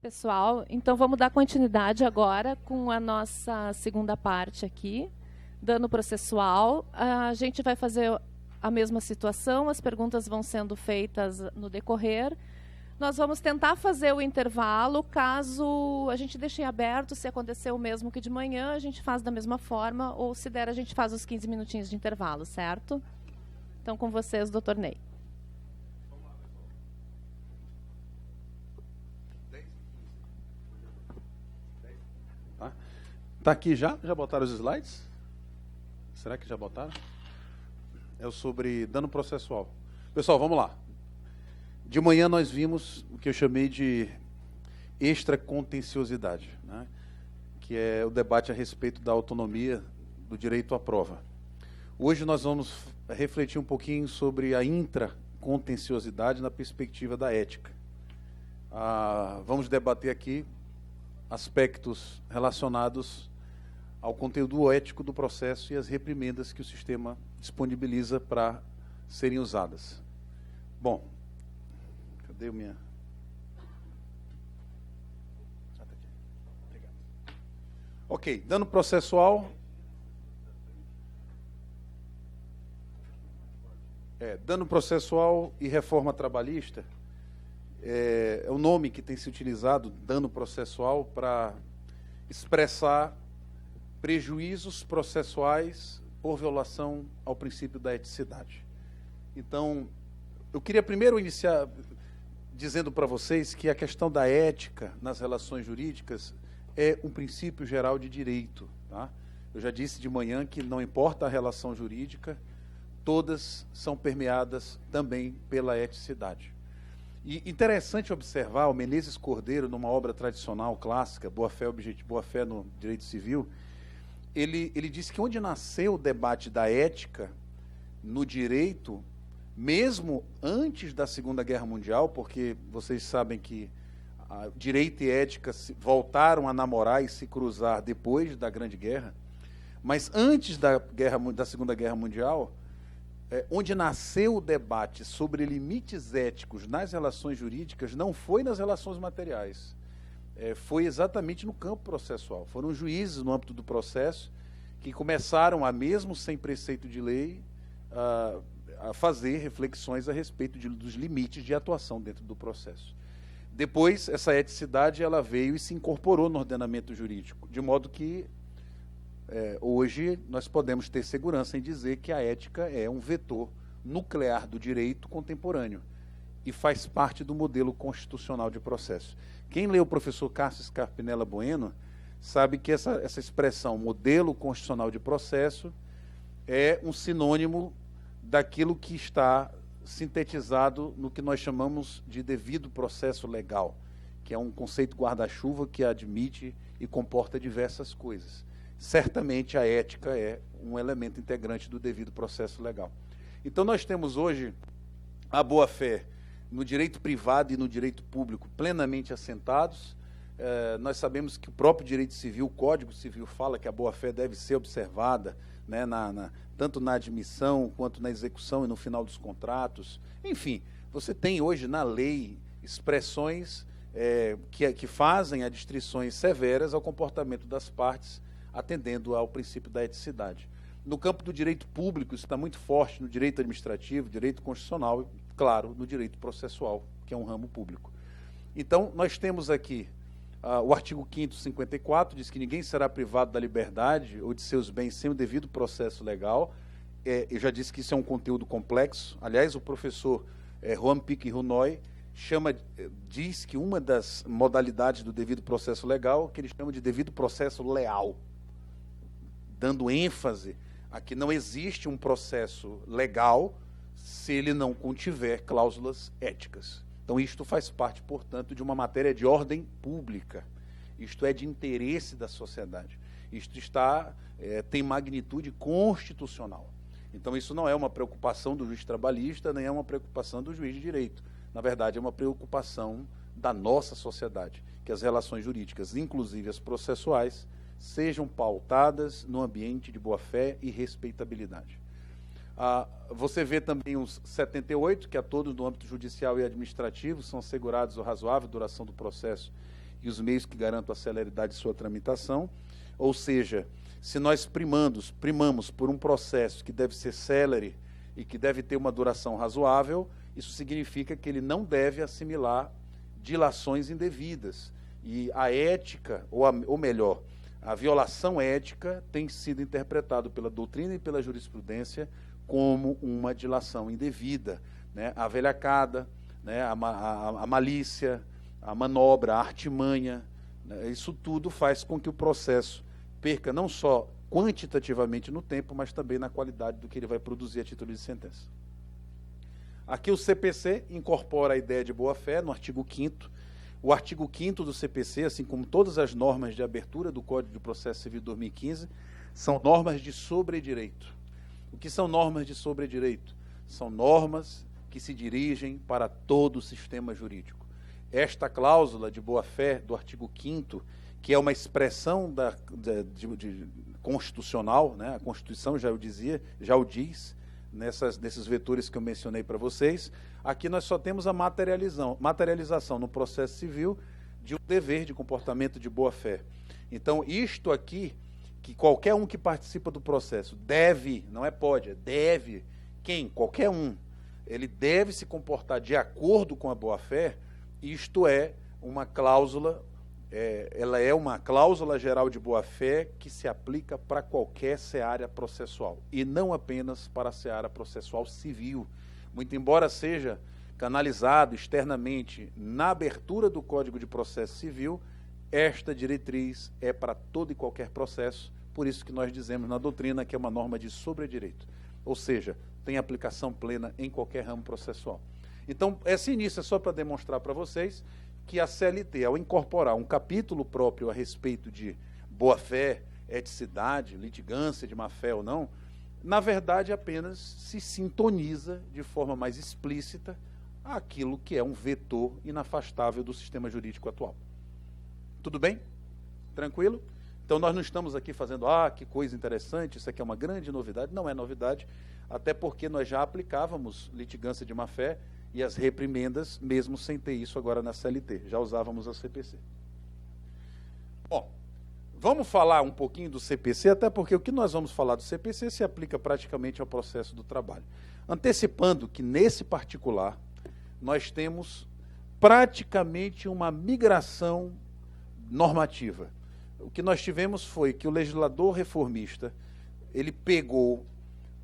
Pessoal, então vamos dar continuidade agora com a nossa segunda parte aqui, dano processual. A gente vai fazer a mesma situação, as perguntas vão sendo feitas no decorrer. Nós vamos tentar fazer o intervalo, caso a gente deixe aberto, se acontecer o mesmo que de manhã, a gente faz da mesma forma, ou se der, a gente faz os 15 minutinhos de intervalo, certo? Então, com vocês, doutor Ney. Está aqui já? Já botaram os slides? Será que já botaram? É sobre dano processual. Pessoal, vamos lá. De manhã nós vimos o que eu chamei de extracontenciosidade, né? Que é o debate a respeito da autonomia do direito à prova. Hoje nós vamos refletir um pouquinho sobre a intracontenciosidade na perspectiva da ética. Vamos debater aqui aspectos relacionados ao conteúdo ético do processo e as reprimendas que o sistema disponibiliza para serem usadas. Bom, cadê o minha... Obrigado. Ok, dano processual... dano processual e reforma trabalhista é o nome que tem se utilizado, dano processual, para expressar prejuízos processuais por violação ao princípio da eticidade. Então, eu queria primeiro iniciar dizendo para vocês que a questão da ética nas relações jurídicas é um princípio geral de direito, tá? Eu já disse de manhã que não importa a relação jurídica, todas são permeadas também pela eticidade. E interessante observar o Menezes Cordeiro, numa obra tradicional, clássica, Boa-fé no Direito Civil, ele disse que onde nasceu o debate da ética no direito, mesmo antes da Segunda Guerra Mundial, porque vocês sabem que direito e ética voltaram a namorar e se cruzar depois da Grande Guerra, mas antes da Segunda Guerra Mundial, onde nasceu o debate sobre limites éticos nas relações jurídicas não foi nas relações materiais, foi exatamente no campo processual. Foram juízes no âmbito do processo que começaram, mesmo sem preceito de lei, a fazer reflexões a respeito dos limites de atuação dentro do processo. Depois, essa eticidade ela veio e se incorporou no ordenamento jurídico, de modo que hoje nós podemos ter segurança em dizer que a ética é um vetor nuclear do direito contemporâneo e faz parte do modelo constitucional de processo. Quem lê o professor Cássio Scarpinella Bueno sabe que essa expressão modelo constitucional de processo é um sinônimo daquilo que está sintetizado no que nós chamamos de devido processo legal, que é um conceito guarda-chuva que admite e comporta diversas coisas. Certamente a ética é um elemento integrante do devido processo legal. Então nós temos hoje a boa-fé no direito privado e no direito público plenamente assentados. Nós sabemos que o próprio direito civil, o Código Civil, fala que a boa-fé deve ser observada, né, tanto na admissão quanto na execução e no final dos contratos. Enfim, você tem hoje na lei expressões que fazem adstrições severas ao comportamento das partes, atendendo ao princípio da eticidade. No campo do direito público, isso está muito forte no direito administrativo, direito constitucional e, claro, no direito processual, que é um ramo público. Então, nós temos aqui o artigo 5º, 54, diz que ninguém será privado da liberdade ou de seus bens sem o devido processo legal. Eu já disse que isso é um conteúdo complexo. Aliás, o professor Juan Pique Runoy diz que uma das modalidades do devido processo legal, que ele chama de devido processo leal, dando ênfase a que não existe um processo legal se ele não contiver cláusulas éticas. Então, isto faz parte, portanto, de uma matéria de ordem pública. Isto é de interesse da sociedade. Isto tem magnitude constitucional. Então, isso não é uma preocupação do juiz trabalhista, nem é uma preocupação do juiz de direito. Na verdade, é uma preocupação da nossa sociedade, que as relações jurídicas, inclusive as processuais, sejam pautadas no ambiente de boa-fé e respeitabilidade. Você vê também os 78, que a todos no âmbito judicial e administrativo são assegurados a razoável duração do processo e os meios que garantam a celeridade de sua tramitação. Ou seja, se nós primamos por um processo que deve ser célere e que deve ter uma duração razoável, isso significa que ele não deve assimilar dilações indevidas. E a ética, ou melhor, a violação ética tem sido interpretado pela doutrina e pela jurisprudência como uma dilação indevida, né? A velhacada, né? A malícia, a manobra, a artimanha, né? Isso tudo faz com que o processo perca não só quantitativamente no tempo, mas também na qualidade do que ele vai produzir a título de sentença. Aqui o CPC incorpora a ideia de boa-fé no artigo 5º. O artigo 5º do CPC, assim como todas as normas de abertura do Código de Processo Civil de 2015, são normas de sobredireito. O que são normas de sobredireito? São normas que se dirigem para todo o sistema jurídico. Esta cláusula de boa-fé do artigo 5º, que é uma expressão constitucional, né? A Constituição já o diz, nesses vetores que eu mencionei para vocês. Aqui nós só temos a materialização no processo civil de um dever de comportamento de boa-fé. Então, isto aqui, que qualquer um que participa do processo deve, não é pode, é deve, qualquer um, ele deve se comportar de acordo com a boa-fé. Isto é uma cláusula, ela é uma cláusula geral de boa-fé que se aplica para qualquer seara processual, e não apenas para a seara processual civil. Muito embora seja canalizado externamente na abertura do Código de Processo Civil, esta diretriz é para todo e qualquer processo, por isso que nós dizemos na doutrina que é uma norma de sobredireito, ou seja, tem aplicação plena em qualquer ramo processual. Então, esse início é só para demonstrar para vocês que a CLT, ao incorporar um capítulo próprio a respeito de boa-fé, eticidade, litigância de má-fé ou não, na verdade apenas se sintoniza de forma mais explícita aquilo que é um vetor inafastável do sistema jurídico atual. Tudo bem? Tranquilo? Então nós não estamos aqui fazendo, que coisa interessante, isso aqui é uma grande novidade. Não é novidade, até porque nós já aplicávamos litigância de má-fé e as reprimendas, mesmo sem ter isso agora na CLT. Já usávamos a CPC. Bom, vamos falar um pouquinho do CPC, até porque o que nós vamos falar do CPC se aplica praticamente ao processo do trabalho. Antecipando que, nesse particular, nós temos praticamente uma migração normativa. O que nós tivemos foi que o legislador reformista, ele pegou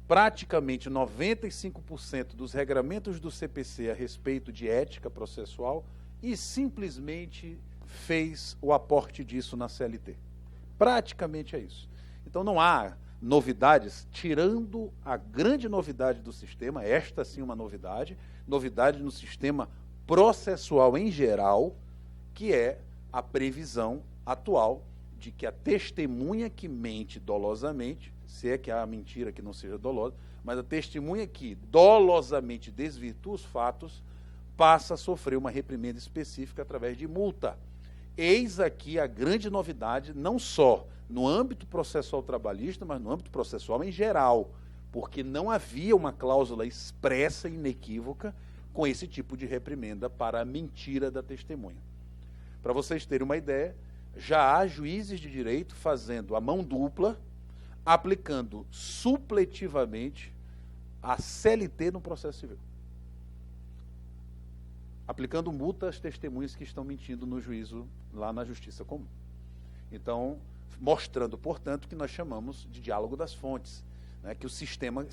praticamente 95% dos regramentos do CPC a respeito de ética processual e simplesmente fez o aporte disso na CLT. Praticamente é isso. Então não há novidades, tirando a grande novidade do sistema, esta sim uma novidade no sistema processual em geral, que é a previsão atual de que a testemunha que mente dolosamente, se é que há mentira que não seja dolosa, mas a testemunha que dolosamente desvirtua os fatos, passa a sofrer uma reprimenda específica através de multa. Eis aqui a grande novidade, não só no âmbito processual trabalhista, mas no âmbito processual em geral, porque não havia uma cláusula expressa e inequívoca com esse tipo de reprimenda para a mentira da testemunha. Para vocês terem uma ideia, já há juízes de direito fazendo a mão dupla, aplicando supletivamente a CLT no processo civil. Aplicando multa às testemunhas que estão mentindo no juízo lá na Justiça Comum. Então, mostrando, portanto, que nós chamamos de diálogo das fontes. Né, que o sistema...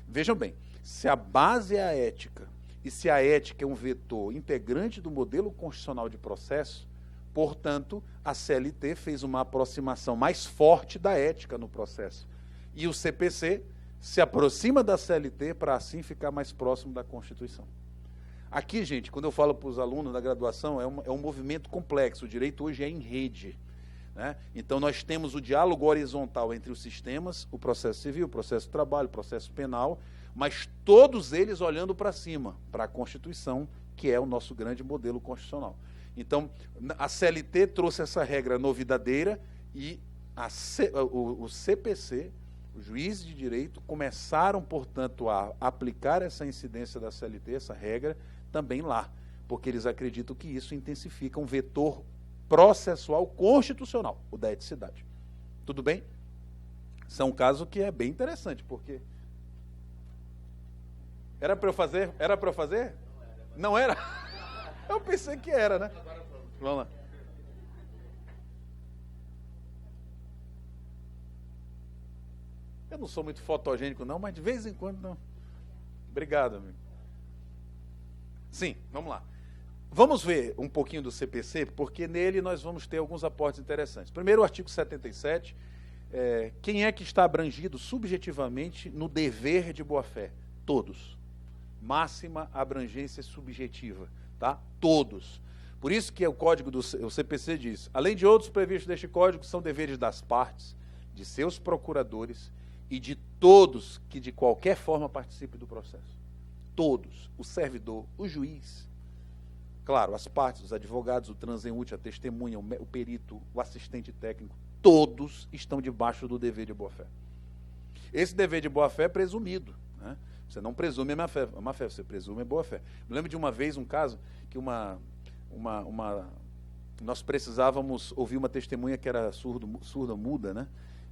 vejam bem, se a base é a ética, e se a ética é um vetor integrante do modelo constitucional de processo, portanto, a CLT fez uma aproximação mais forte da ética no processo. E o CPC se aproxima da CLT para assim ficar mais próximo da Constituição. Aqui, gente, quando eu falo para os alunos da graduação, é um movimento complexo. O direito hoje é em rede. Né? Então, nós temos o diálogo horizontal entre os sistemas, o processo civil, o processo de trabalho, o processo penal, mas todos eles olhando para cima, para a Constituição, que é o nosso grande modelo constitucional. Então, a CLT trouxe essa regra novidadeira e o CPC, os juízes de direito, começaram, portanto, a aplicar essa incidência da CLT, essa regra, também lá, porque eles acreditam que isso intensifica um vetor processual constitucional, o da eticidade. Tudo bem? Isso é um caso que é bem interessante, porque... Era para eu fazer? Era para eu fazer? Não era? Eu pensei que era, né? Vamos lá. Eu não sou muito fotogênico não, mas de vez em quando não. Obrigado, amigo. Sim, vamos lá. Vamos ver um pouquinho do CPC, porque nele nós vamos ter alguns aportes interessantes. Primeiro, o artigo 77, quem é que está abrangido subjetivamente no dever de boa-fé? Todos. Máxima abrangência subjetiva, tá? Todos. Por isso que o código do CPC diz, além de outros previstos neste código, são deveres das partes, de seus procuradores e de todos que de qualquer forma participem do processo. Todos. O servidor, o juiz, claro, as partes, os advogados, o transeunte, a testemunha, o perito, o assistente técnico, todos estão debaixo do dever de boa-fé. Esse dever de boa-fé é presumido, né? Você não presume a má-fé, você presume a boa-fé. Me lembro de uma vez, um caso, que nós precisávamos ouvir uma testemunha que era surda, muda, né?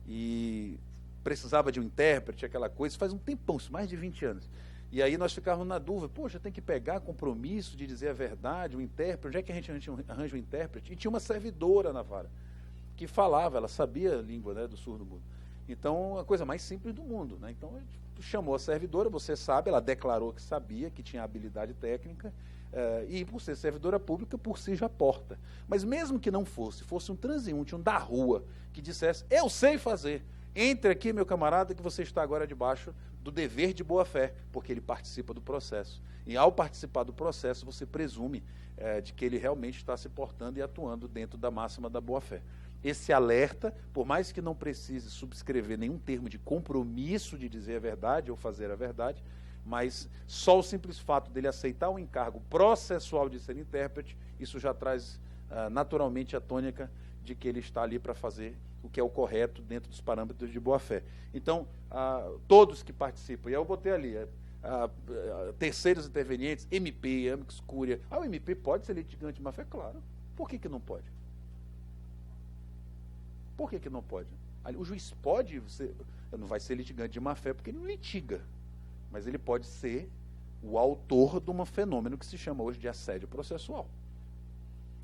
E precisava de um intérprete, aquela coisa, faz um tempão, mais de 20 anos. E aí nós ficávamos na dúvida, poxa, tem que pegar compromisso de dizer a verdade, o intérprete, onde é que a gente arranja um intérprete? E tinha uma servidora na vara, que falava, ela sabia a língua, né, do surdo-mudo. Então, a coisa mais simples do mundo, né? Então, a gente chamou a servidora, você sabe, ela declarou que sabia, que tinha habilidade técnica, e por ser servidora pública, por si já porta. Mas mesmo que não fosse um transeunte, um da rua, que dissesse, eu sei fazer, entre aqui, meu camarada, que você está agora debaixo do dever de boa-fé, porque ele participa do processo. E ao participar do processo, você presume de que ele realmente está se portando e atuando dentro da máxima da boa-fé. Esse alerta, por mais que não precise subscrever nenhum termo de compromisso de dizer a verdade ou fazer a verdade, mas só o simples fato dele aceitar o encargo processual de ser intérprete, isso já traz naturalmente a tônica de que ele está ali para fazer o que é o correto dentro dos parâmetros de boa-fé. Então, todos que participam, e eu botei ali, terceiros intervenientes, MP, amicus curia. O MP pode ser litigante de má-fé? Claro. Por que não pode? Por que não pode? O juiz pode não vai ser litigante de má-fé porque ele não litiga, mas ele pode ser o autor de um fenômeno que se chama hoje de assédio processual.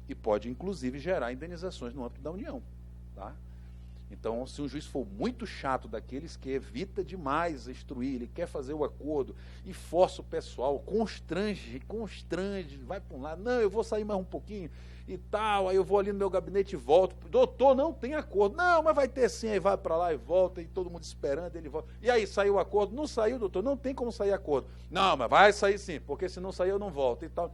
E pode, inclusive, gerar indenizações no âmbito da União. Tá? Então, se um juiz for muito chato daqueles que evita demais instruir, ele quer fazer o acordo e força o pessoal, constrange, vai para um lado, não, eu vou sair mais um pouquinho e tal, aí eu vou ali no meu gabinete e volto, doutor, não tem acordo, não, mas vai ter sim, aí vai para lá e volta, e todo mundo esperando, ele volta, e aí, saiu o acordo? Não saiu, doutor, não tem como sair acordo, não, mas vai sair sim, porque se não sair eu não volto e tal.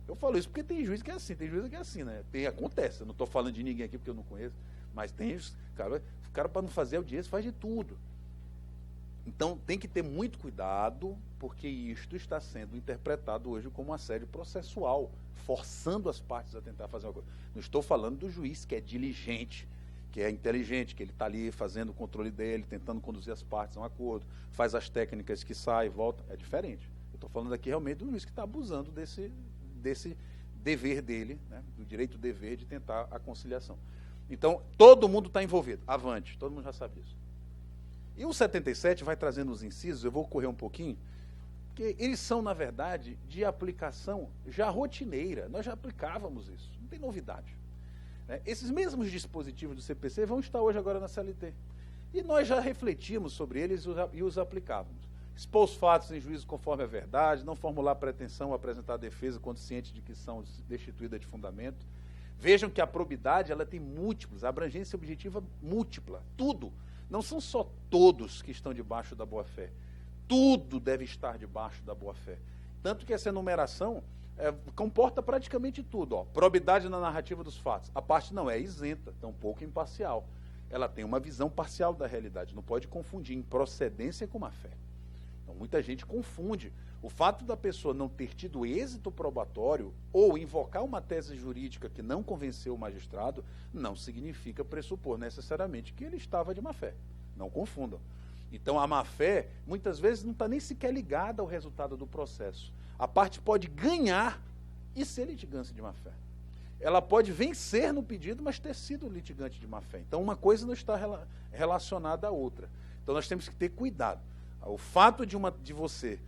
Eu falo isso porque tem juiz que é assim, né? Acontece, eu não estou falando de ninguém aqui porque eu não conheço, mas tem os cara para não fazer audiência faz de tudo. Então tem que ter muito cuidado, porque isto está sendo interpretado hoje como um assédio processual, forçando as partes a tentar fazer uma coisa. Não estou falando do juiz que é diligente, que é inteligente, que ele está ali fazendo o controle dele, tentando conduzir as partes a um acordo, faz as técnicas que sai, volta, é diferente. Eu estou falando aqui realmente do juiz que está abusando desse dever dele, né, do direito-dever de tentar a conciliação. Então, todo mundo está envolvido. Avante, todo mundo já sabe isso. E o 77 vai trazendo os incisos, eu vou correr um pouquinho, porque eles são, na verdade, de aplicação já rotineira. Nós já aplicávamos isso, não tem novidade. Né? Esses mesmos dispositivos do CPC vão estar hoje agora na CLT. E nós já refletimos sobre eles e os aplicávamos. Expor os fatos em juízo conforme a verdade, não formular pretensão ou apresentar defesa quando ciente de que são destituídas de fundamento. Vejam que a probidade ela tem múltiplos, a abrangência objetiva múltipla, tudo. Não são só todos que estão debaixo da boa-fé. Tudo deve estar debaixo da boa-fé. Tanto que essa enumeração comporta praticamente tudo. Ó. Probidade na narrativa dos fatos. A parte não é isenta, tampouco imparcial. Ela tem uma visão parcial da realidade. Não pode confundir improcedência com má-fé. Então, muita gente confunde. O fato da pessoa não ter tido êxito probatório ou invocar uma tese jurídica que não convenceu o magistrado, não significa pressupor necessariamente que ele estava de má-fé. Não confundam. Então, a má-fé, muitas vezes, não está nem sequer ligada ao resultado do processo. A parte pode ganhar e ser litigância de má-fé. ela pode vencer no pedido, mas ter sido litigante de má-fé. Então, uma coisa não está relacionada à outra. Então, nós temos que ter cuidado. O fato de você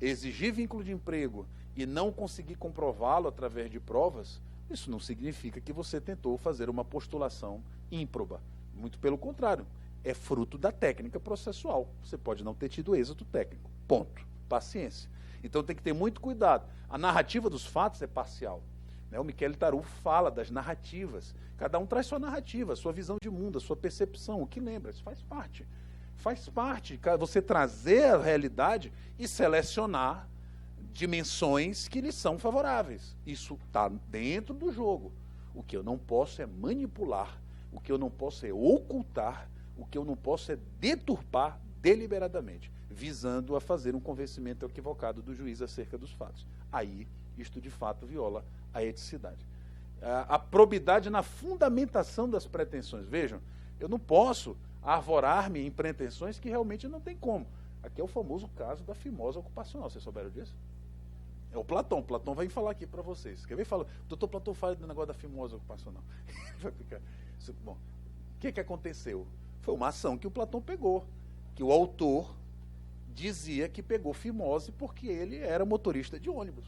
exigir vínculo de emprego e não conseguir comprová-lo através de provas, isso não significa que você tentou fazer uma postulação ímproba. Muito pelo contrário, é fruto da técnica processual. Você pode não ter tido êxito técnico. Ponto. Paciência. Então tem que ter muito cuidado. A narrativa dos fatos é parcial. O Michele Tarufo fala das narrativas. Cada um traz sua narrativa, sua visão de mundo, a sua percepção, o que lembra. Isso faz parte. Faz parte. Você trazer a realidade e selecionar dimensões que lhe são favoráveis. Isso está dentro do jogo. O que eu não posso é manipular, o que eu não posso é ocultar, o que eu não posso é deturpar deliberadamente, visando a fazer um convencimento equivocado do juiz acerca dos fatos. Aí, isto de fato viola a eticidade. A probidade na fundamentação das pretensões. Vejam, eu não posso arvorar-me em pretensões que realmente não tem como. Aqui é o famoso caso da fimosa ocupacional. Vocês souberam disso? É o Platão. Platão vai falar aqui para vocês. Quer ver? Fala, doutor Platão fala do negócio da fimosa ocupacional. Vai ficar... Bom, o que aconteceu? Foi uma ação que o Platão pegou, que o autor dizia que pegou fimose porque ele era motorista de ônibus.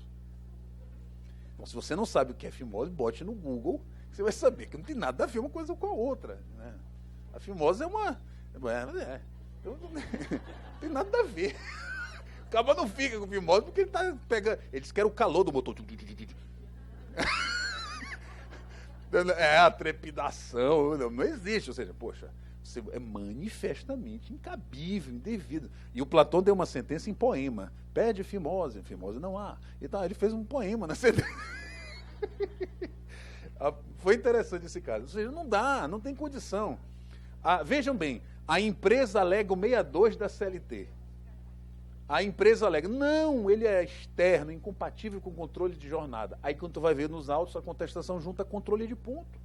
Então, se você não sabe o que é fimose, bote no Google, você vai saber que não tem nada a ver uma coisa com a outra. Né? A fimose é uma... não tem nada a ver. O cabo não fica com fimose porque ele tá pegando... Eles querem o calor do motor. É a trepidação, não existe. Ou seja, poxa, é manifestamente incabível, indevido. E o Platão deu uma sentença em poema. Pede fimose não há. Então, ele fez um poema na sentença. Foi interessante esse caso. Ou seja, não dá, não tem condição. Vejam bem, a empresa alega o 62 da CLT. A empresa alega, não, ele é externo, incompatível com controle de jornada. Aí quando tu vai ver nos autos, a contestação junta controle de ponto.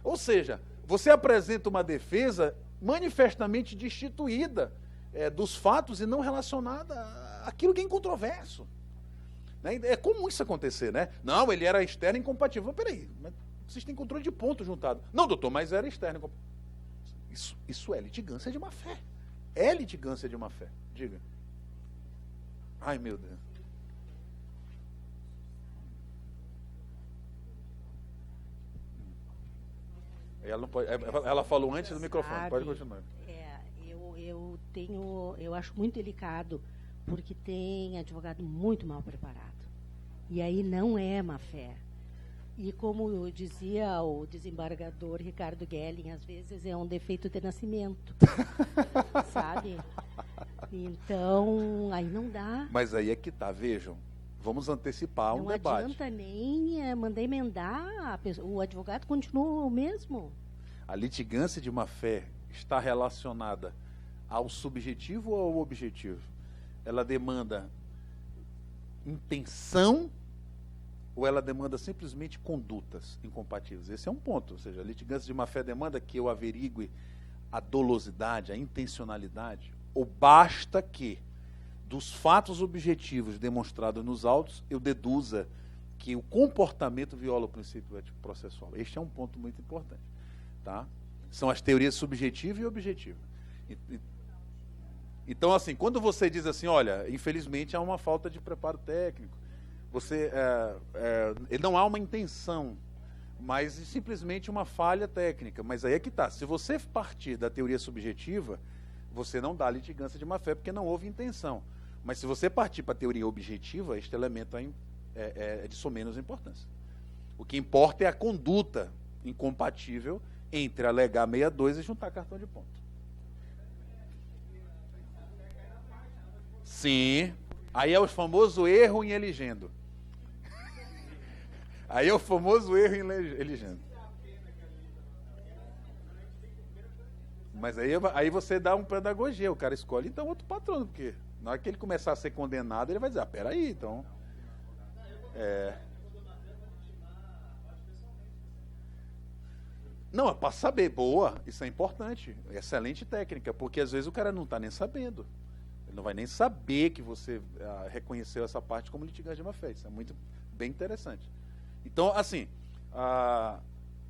Ou seja, você apresenta uma defesa manifestamente destituída dos fatos e não relacionada àquilo que é incontroverso. Né? É comum isso acontecer, né? Não, ele era externo e incompatível. Mas peraí, mas vocês têm controle de ponto juntado. Não, doutor, mas era externo. Isso é litigância de má fé. É litigância de má fé. Diga. Ai, meu Deus. Ela, não pode, ela falou antes do microfone. Pode continuar. Eu acho muito delicado, porque tem advogado muito mal preparado. E aí não é má fé. E como dizia o desembargador Ricardo Gelling, às vezes é um defeito de nascimento. Sabe? Então, aí não dá. Mas aí é que tá, vejam. Vamos antecipar um debate. Não adianta nem mandar emendar, o advogado continua o mesmo. A litigância de má fé está relacionada ao subjetivo ou ao objetivo? Ela demanda intenção ou ela demanda simplesmente condutas incompatíveis? Esse é um ponto. Ou seja, a litigância de má fé demanda que eu averigue a dolosidade, a intencionalidade, ou basta que dos fatos objetivos demonstrados nos autos, eu deduza que o comportamento viola o princípio ético processual. Este é um ponto muito importante. Tá? São as teorias subjetiva e objetiva. Então, assim, quando você diz assim, olha, infelizmente há uma falta de preparo técnico, não há uma intenção, mas simplesmente uma falha técnica. Mas aí é que está. Se você partir da teoria subjetiva, você não dá litigância de má fé, porque não houve intenção. Mas se você partir para a teoria objetiva, este elemento é de somenos importância. O que importa é a conduta incompatível entre alegar 62 e juntar cartão de ponto. Sim. Aí é o famoso erro em eligendo. Aí é o famoso erro em eligendo. Mas aí você dá uma pedagogia, o cara escolhe então outro patrono, porque na hora que ele começar a ser condenado, ele vai dizer, peraí, então... Não, é para saber, boa, isso é importante, excelente técnica, porque às vezes o cara não está nem sabendo. Ele não vai nem saber que você reconheceu essa parte como litigante de má fé. Isso é muito bem interessante. Então, assim,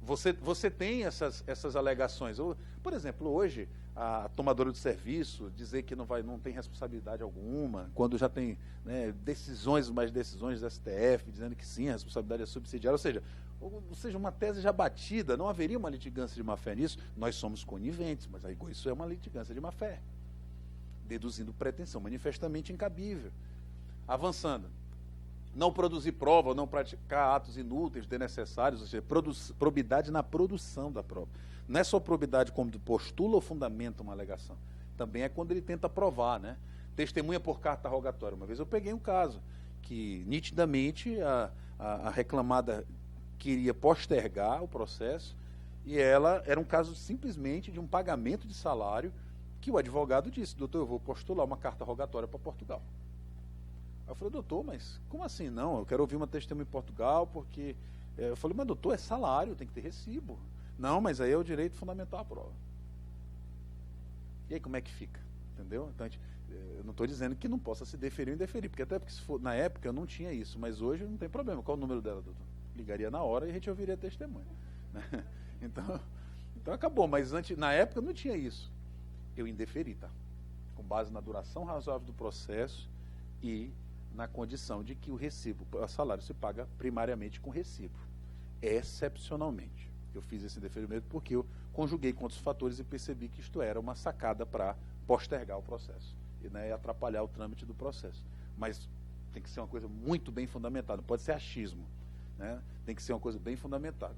você tem essas alegações. Por exemplo, hoje, a tomadora de serviço dizer que não tem responsabilidade alguma, quando já tem, né, decisões do STF dizendo que sim, a responsabilidade é subsidiária, ou seja, uma tese já batida, não haveria uma litigância de má-fé nisso. Nós somos coniventes, mas aí isso é uma litigância de má-fé, deduzindo pretensão manifestamente incabível. Avançando. Não produzir prova, não praticar atos inúteis, desnecessários, ou seja, probidade na produção da prova. Não é só probidade como postula ou fundamenta uma alegação. Também é quando ele tenta provar, né? Testemunha por carta rogatória. Uma vez eu peguei um caso que, nitidamente, a reclamada queria postergar o processo e ela era um caso simplesmente de um pagamento de salário que o advogado disse: doutor, eu vou postular uma carta rogatória para Portugal. Eu falei: doutor, mas como assim? Não, eu quero ouvir uma testemunha em Portugal porque... Eu falei: mas doutor, é salário, tem que ter recibo. Não, mas aí é o direito fundamental à prova. E aí como é que fica? Entendeu? Então, eu não estou dizendo que não possa se deferir ou indeferir, porque até porque na época eu não tinha isso, mas hoje não tem problema. Qual o número dela, doutor? Ligaria na hora e a gente ouviria a testemunha. Né? Então acabou, mas na época não tinha isso. Eu indeferi, tá? Com base na duração razoável do processo e na condição de que o recibo, o salário se paga primariamente com recibo. Excepcionalmente. Eu fiz esse indeferimento porque eu conjuguei com outros fatores e percebi que isto era uma sacada para postergar o processo e, né, atrapalhar o trâmite do processo. Mas tem que ser uma coisa muito bem fundamentada, não pode ser achismo, né? Tem que ser uma coisa bem fundamentada.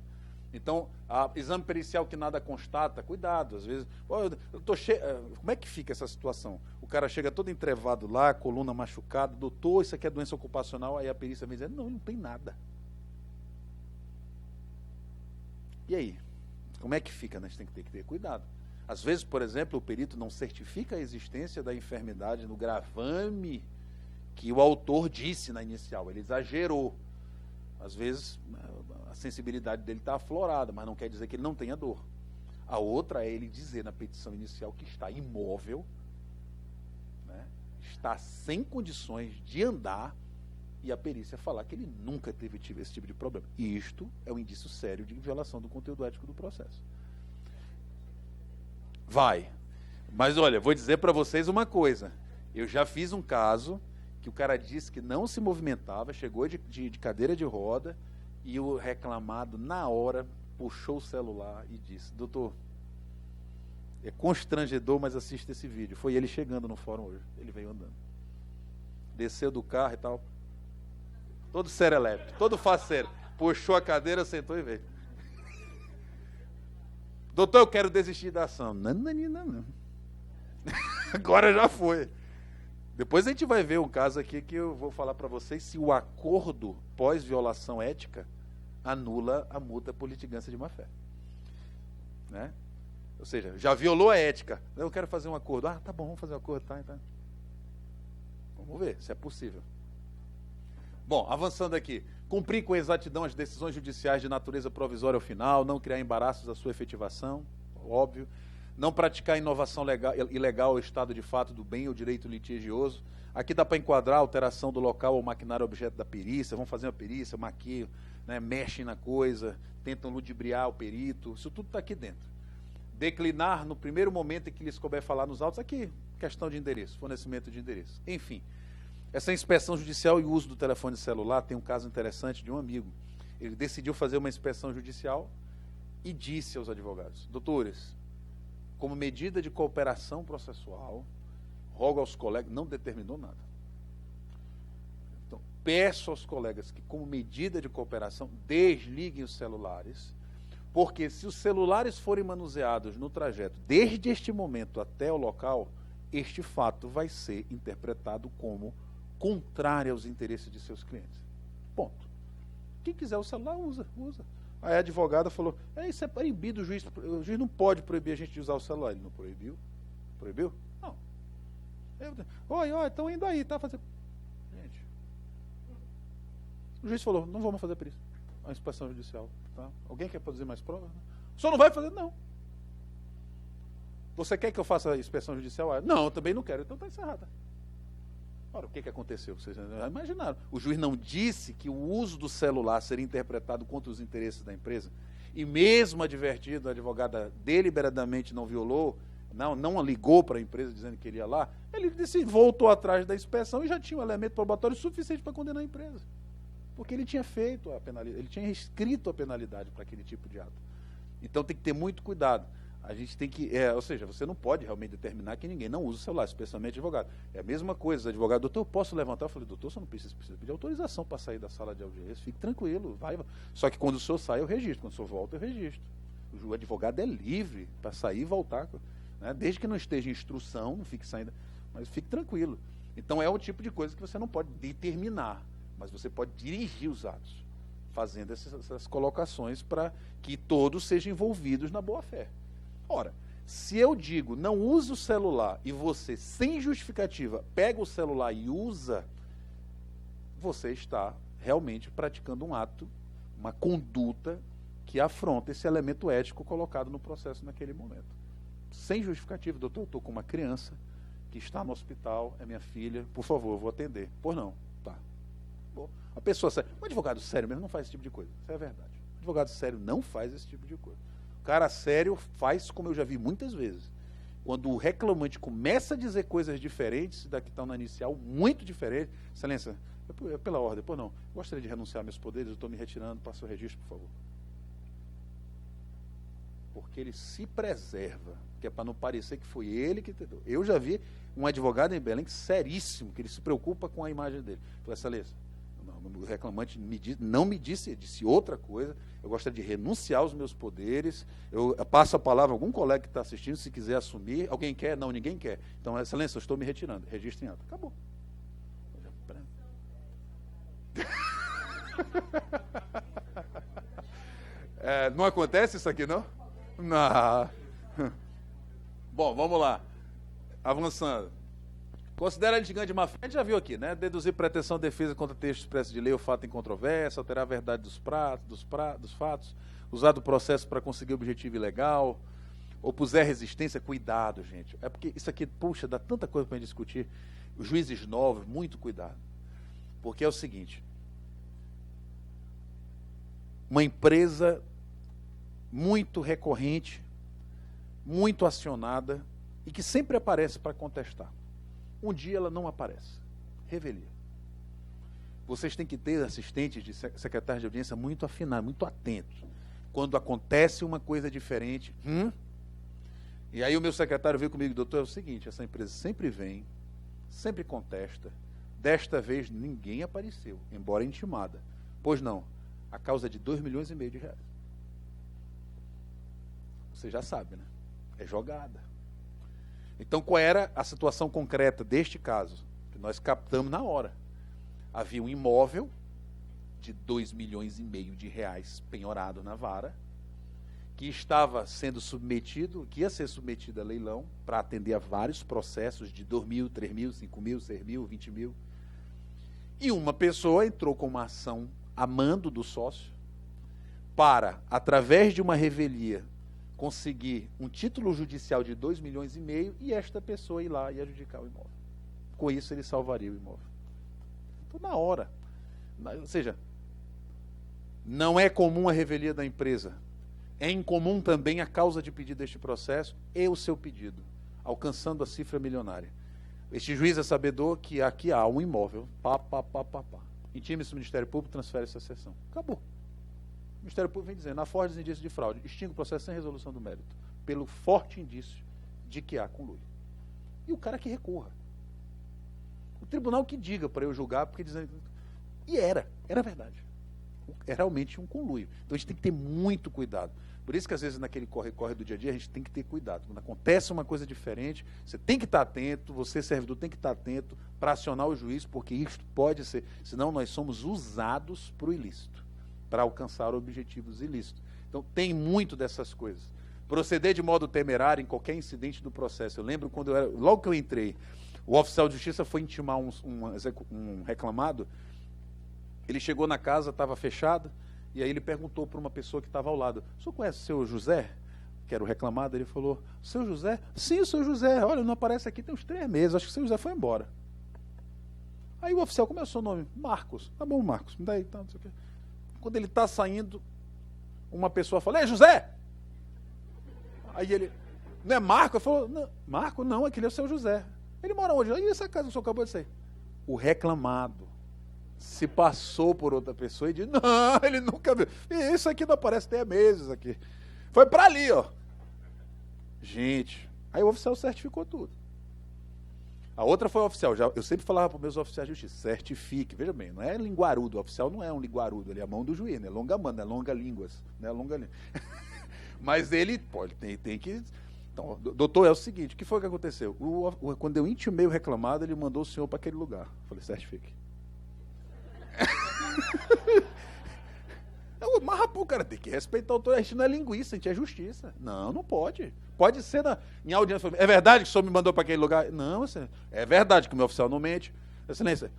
Então, exame pericial que nada constata, cuidado, às vezes... como é que fica essa situação? O cara chega todo entrevado lá, coluna machucada: doutor, isso aqui é doença ocupacional, aí a perícia vem dizendo: não tem nada. E aí? Como é que fica? A gente tem que ter cuidado. Às vezes, por exemplo, o perito não certifica a existência da enfermidade no gravame que o autor disse na inicial, ele exagerou. Às vezes, a sensibilidade dele está aflorada, mas não quer dizer que ele não tenha dor. A outra é ele dizer na petição inicial que está imóvel, né, está sem condições de andar, e a perícia falar que ele nunca teve esse tipo de problema. E isto é um indício sério de violação do conteúdo ético do processo. Vai. Mas olha, vou dizer para vocês uma coisa. Eu já fiz um caso que o cara disse que não se movimentava, chegou de cadeira de roda, e o reclamado, na hora, puxou o celular e disse: doutor, é constrangedor, mas assista esse vídeo. Foi ele chegando no fórum hoje. Ele veio andando. Desceu do carro e tal. Todo serelepe, todo faceiro. Puxou a cadeira, sentou e veio. Doutor, eu quero desistir da ação. Não. Agora já foi. Depois a gente vai ver um caso aqui que eu vou falar para vocês se o acordo pós-violação ética anula a multa por litigância de má-fé. Né? Ou seja, já violou a ética. Eu quero fazer um acordo. Ah, tá bom, vamos fazer um acordo. Tá. Vamos ver se é possível. Bom, avançando aqui. Cumprir com exatidão as decisões judiciais de natureza provisória ao final, não criar embaraços à sua efetivação, óbvio. Não praticar inovação ilegal ao estado de fato do bem ou direito litigioso. Aqui dá para enquadrar a alteração do local ou maquinário objeto da perícia. Vão fazer uma perícia, maquiam, né, mexem na coisa, tentam ludibriar o perito. Isso tudo está aqui dentro. Declinar no primeiro momento em que lhes couber falar nos autos. Aqui, questão de endereço, fornecimento de endereço. Enfim. Essa inspeção judicial e o uso do telefone celular, tem um caso interessante de um amigo. Ele decidiu fazer uma inspeção judicial e disse aos advogados: doutores, como medida de cooperação processual, rogo aos colegas, não determinou nada. Então, peço aos colegas que, como medida de cooperação, desliguem os celulares, porque se os celulares forem manuseados no trajeto, desde este momento até o local, este fato vai ser interpretado como contrário aos interesses de seus clientes. Ponto. Quem quiser o celular, usa. Aí a advogada falou: isso é proibido, o juiz não pode proibir a gente de usar o celular. Ele não proibiu? Proibiu? Não. Oi, estão indo aí, tá fazendo... Gente, o juiz falou: não vamos fazer perícia. A inspeção judicial. Tá? Alguém quer produzir mais prova? O senhor não vai fazer? Não. Você quer que eu faça a inspeção judicial? Não, eu também não quero. Então está encerrada. Ora, o que aconteceu? Vocês já imaginaram. O juiz não disse que o uso do celular seria interpretado contra os interesses da empresa? E mesmo advertido, a advogada deliberadamente não violou, não ligou para a empresa dizendo que ele ia lá, ele disse, voltou atrás da inspeção e já tinha um elemento probatório suficiente para condenar a empresa. Porque ele tinha feito a penalidade, ele tinha escrito a penalidade para aquele tipo de ato. Então tem que ter muito cuidado. A gente tem que, ou seja, você não pode realmente determinar que ninguém não usa o celular, especialmente advogado. É a mesma coisa, advogado, doutor, eu posso levantar? Eu falei, doutor, você não precisa pedir autorização para sair da sala de audiência, fique tranquilo, vai. Só que quando o senhor sai, eu registro, quando o senhor volta, eu registro. O advogado é livre para sair e voltar, né? Desde que não esteja em instrução, não fique saindo, mas fique tranquilo. Então é o tipo de coisa que você não pode determinar, mas você pode dirigir os atos, fazendo essas colocações para que todos sejam envolvidos na boa-fé. Ora, se eu digo, não use o celular, e você, sem justificativa, pega o celular e usa, você está realmente praticando um ato, uma conduta que afronta esse elemento ético colocado no processo naquele momento. Sem justificativa, doutor, eu estou com uma criança que está no hospital, é minha filha, por favor, eu vou atender. Por não, tá. Bom, a pessoa séria, um advogado sério mesmo não faz esse tipo de coisa, isso é verdade. Um advogado sério não faz esse tipo de coisa. O cara sério faz como eu já vi muitas vezes. Quando o reclamante começa a dizer coisas diferentes da que estão na inicial, muito diferentes, excelência, pela ordem, pô não, gostaria de renunciar a meus poderes, eu estou me retirando, passa o registro, por favor. Porque ele se preserva, que é para não parecer que foi ele que tentou. Eu já vi um advogado em Belém seríssimo, que ele se preocupa com a imagem dele. Falei, excelência, o reclamante não me disse, disse outra coisa, eu gostaria de renunciar aos meus poderes, eu passo a palavra a algum colega que está assistindo, se quiser assumir, alguém quer? Não, ninguém quer. Então, excelência, eu estou me retirando, registro em ata. Acabou. Não acontece isso aqui, não? Não. Bom, vamos lá. Avançando. Considera litigante de má-fé, a gente já viu aqui, né? Deduzir pretensão de defesa contra texto expresso de lei ou fato em controvérsia, alterar a verdade dos fatos, usar do processo para conseguir objetivo ilegal, opuser resistência, cuidado, gente. É porque isso aqui, puxa, dá tanta coisa para a gente discutir. Os juízes novos, muito cuidado. Porque é o seguinte, uma empresa muito recorrente, muito acionada e que sempre aparece para contestar. Um dia ela não aparece. Revelia. Vocês têm que ter assistentes de secretários de audiência muito afinados, muito atentos. Quando acontece uma coisa diferente, e aí o meu secretário veio comigo, doutor, é o seguinte, essa empresa sempre vem, sempre contesta, desta vez ninguém apareceu, embora intimada. Pois não, a causa é de 2,5 milhões de reais. Você já sabe, né? É jogada. Então, qual era a situação concreta deste caso? Que nós captamos na hora. Havia um imóvel de 2,5 milhões de reais penhorado na vara, que estava sendo submetido, que ia ser submetido a leilão, para atender a vários processos de 2 mil, 3 mil, 5 mil, 6 mil, 20 mil. E uma pessoa entrou com uma ação a mando do sócio para, através de uma revelia, conseguir um título judicial de 2,5 milhões e esta pessoa ir lá e adjudicar o imóvel. Com isso, ele salvaria o imóvel. Então, na hora. Ou seja, não é comum a revelia da empresa. É incomum também a causa de pedido deste processo e o seu pedido, alcançando a cifra milionária. Este juiz é sabedor que aqui há um imóvel. Intima-se o Ministério Público, transfere-se a sessão. Acabou. O Ministério Público vem dizendo, há fortes indícios de fraude, extingue o processo sem resolução do mérito, pelo forte indício de que há conluio. E o cara que recorra. O tribunal que diga para eu julgar, porque dizendo... E era verdade. É realmente um conluio. Então a gente tem que ter muito cuidado. Por isso que às vezes naquele corre-corre do dia a dia a gente tem que ter cuidado. Quando acontece uma coisa diferente, você tem que estar atento, você servidor tem que estar atento para acionar o juiz, porque isto pode ser, senão nós somos usados para o ilícito, para alcançar objetivos ilícitos. Então, tem muito dessas coisas. Proceder de modo temerário em qualquer incidente do processo. Eu lembro quando logo que eu entrei, o oficial de justiça foi intimar um reclamado, ele chegou na casa, estava fechada, e aí ele perguntou para uma pessoa que estava ao lado, o senhor conhece o seu José? Que era o reclamado, ele falou, o seu José? Sim, o seu José, olha, não aparece aqui tem uns 3 meses, acho que o seu José foi embora. Aí o oficial, como é o seu nome? Marcos. Tá bom, Marcos, me dá aí, tá, não sei o quê. Quando ele está saindo, uma pessoa fala, ei, José! Aí ele, não é Marco? Ele falou, não, Marco não, aquele é o seu José. Ele mora onde? Aí essa casa que o senhor acabou de sair. O reclamado se passou por outra pessoa e disse, não, ele nunca viu. Isso aqui não aparece até meses aqui. Foi para ali, ó. Gente, aí o oficial certificou tudo. A outra foi o oficial. Eu sempre falava para os meus oficiais de justiça, certifique. Veja bem, não é linguarudo. O oficial não é um linguarudo, ele é a mão do juiz, né? Longa mão, né? Longa línguas. Né? Longa língua. Mas ele pode, tem que... Então, doutor, é o seguinte, o que foi que aconteceu? Quando eu intimei o reclamado, ele mandou o senhor para aquele lugar. Eu falei, certifique. Mas, rapaz, cara, tem que respeitar a autoridade. A gente não é linguista, a gente é justiça. Não, não pode. Pode ser em audiência. É verdade que o senhor me mandou para aquele lugar? Não, é verdade que o meu oficial não mente. Excelência,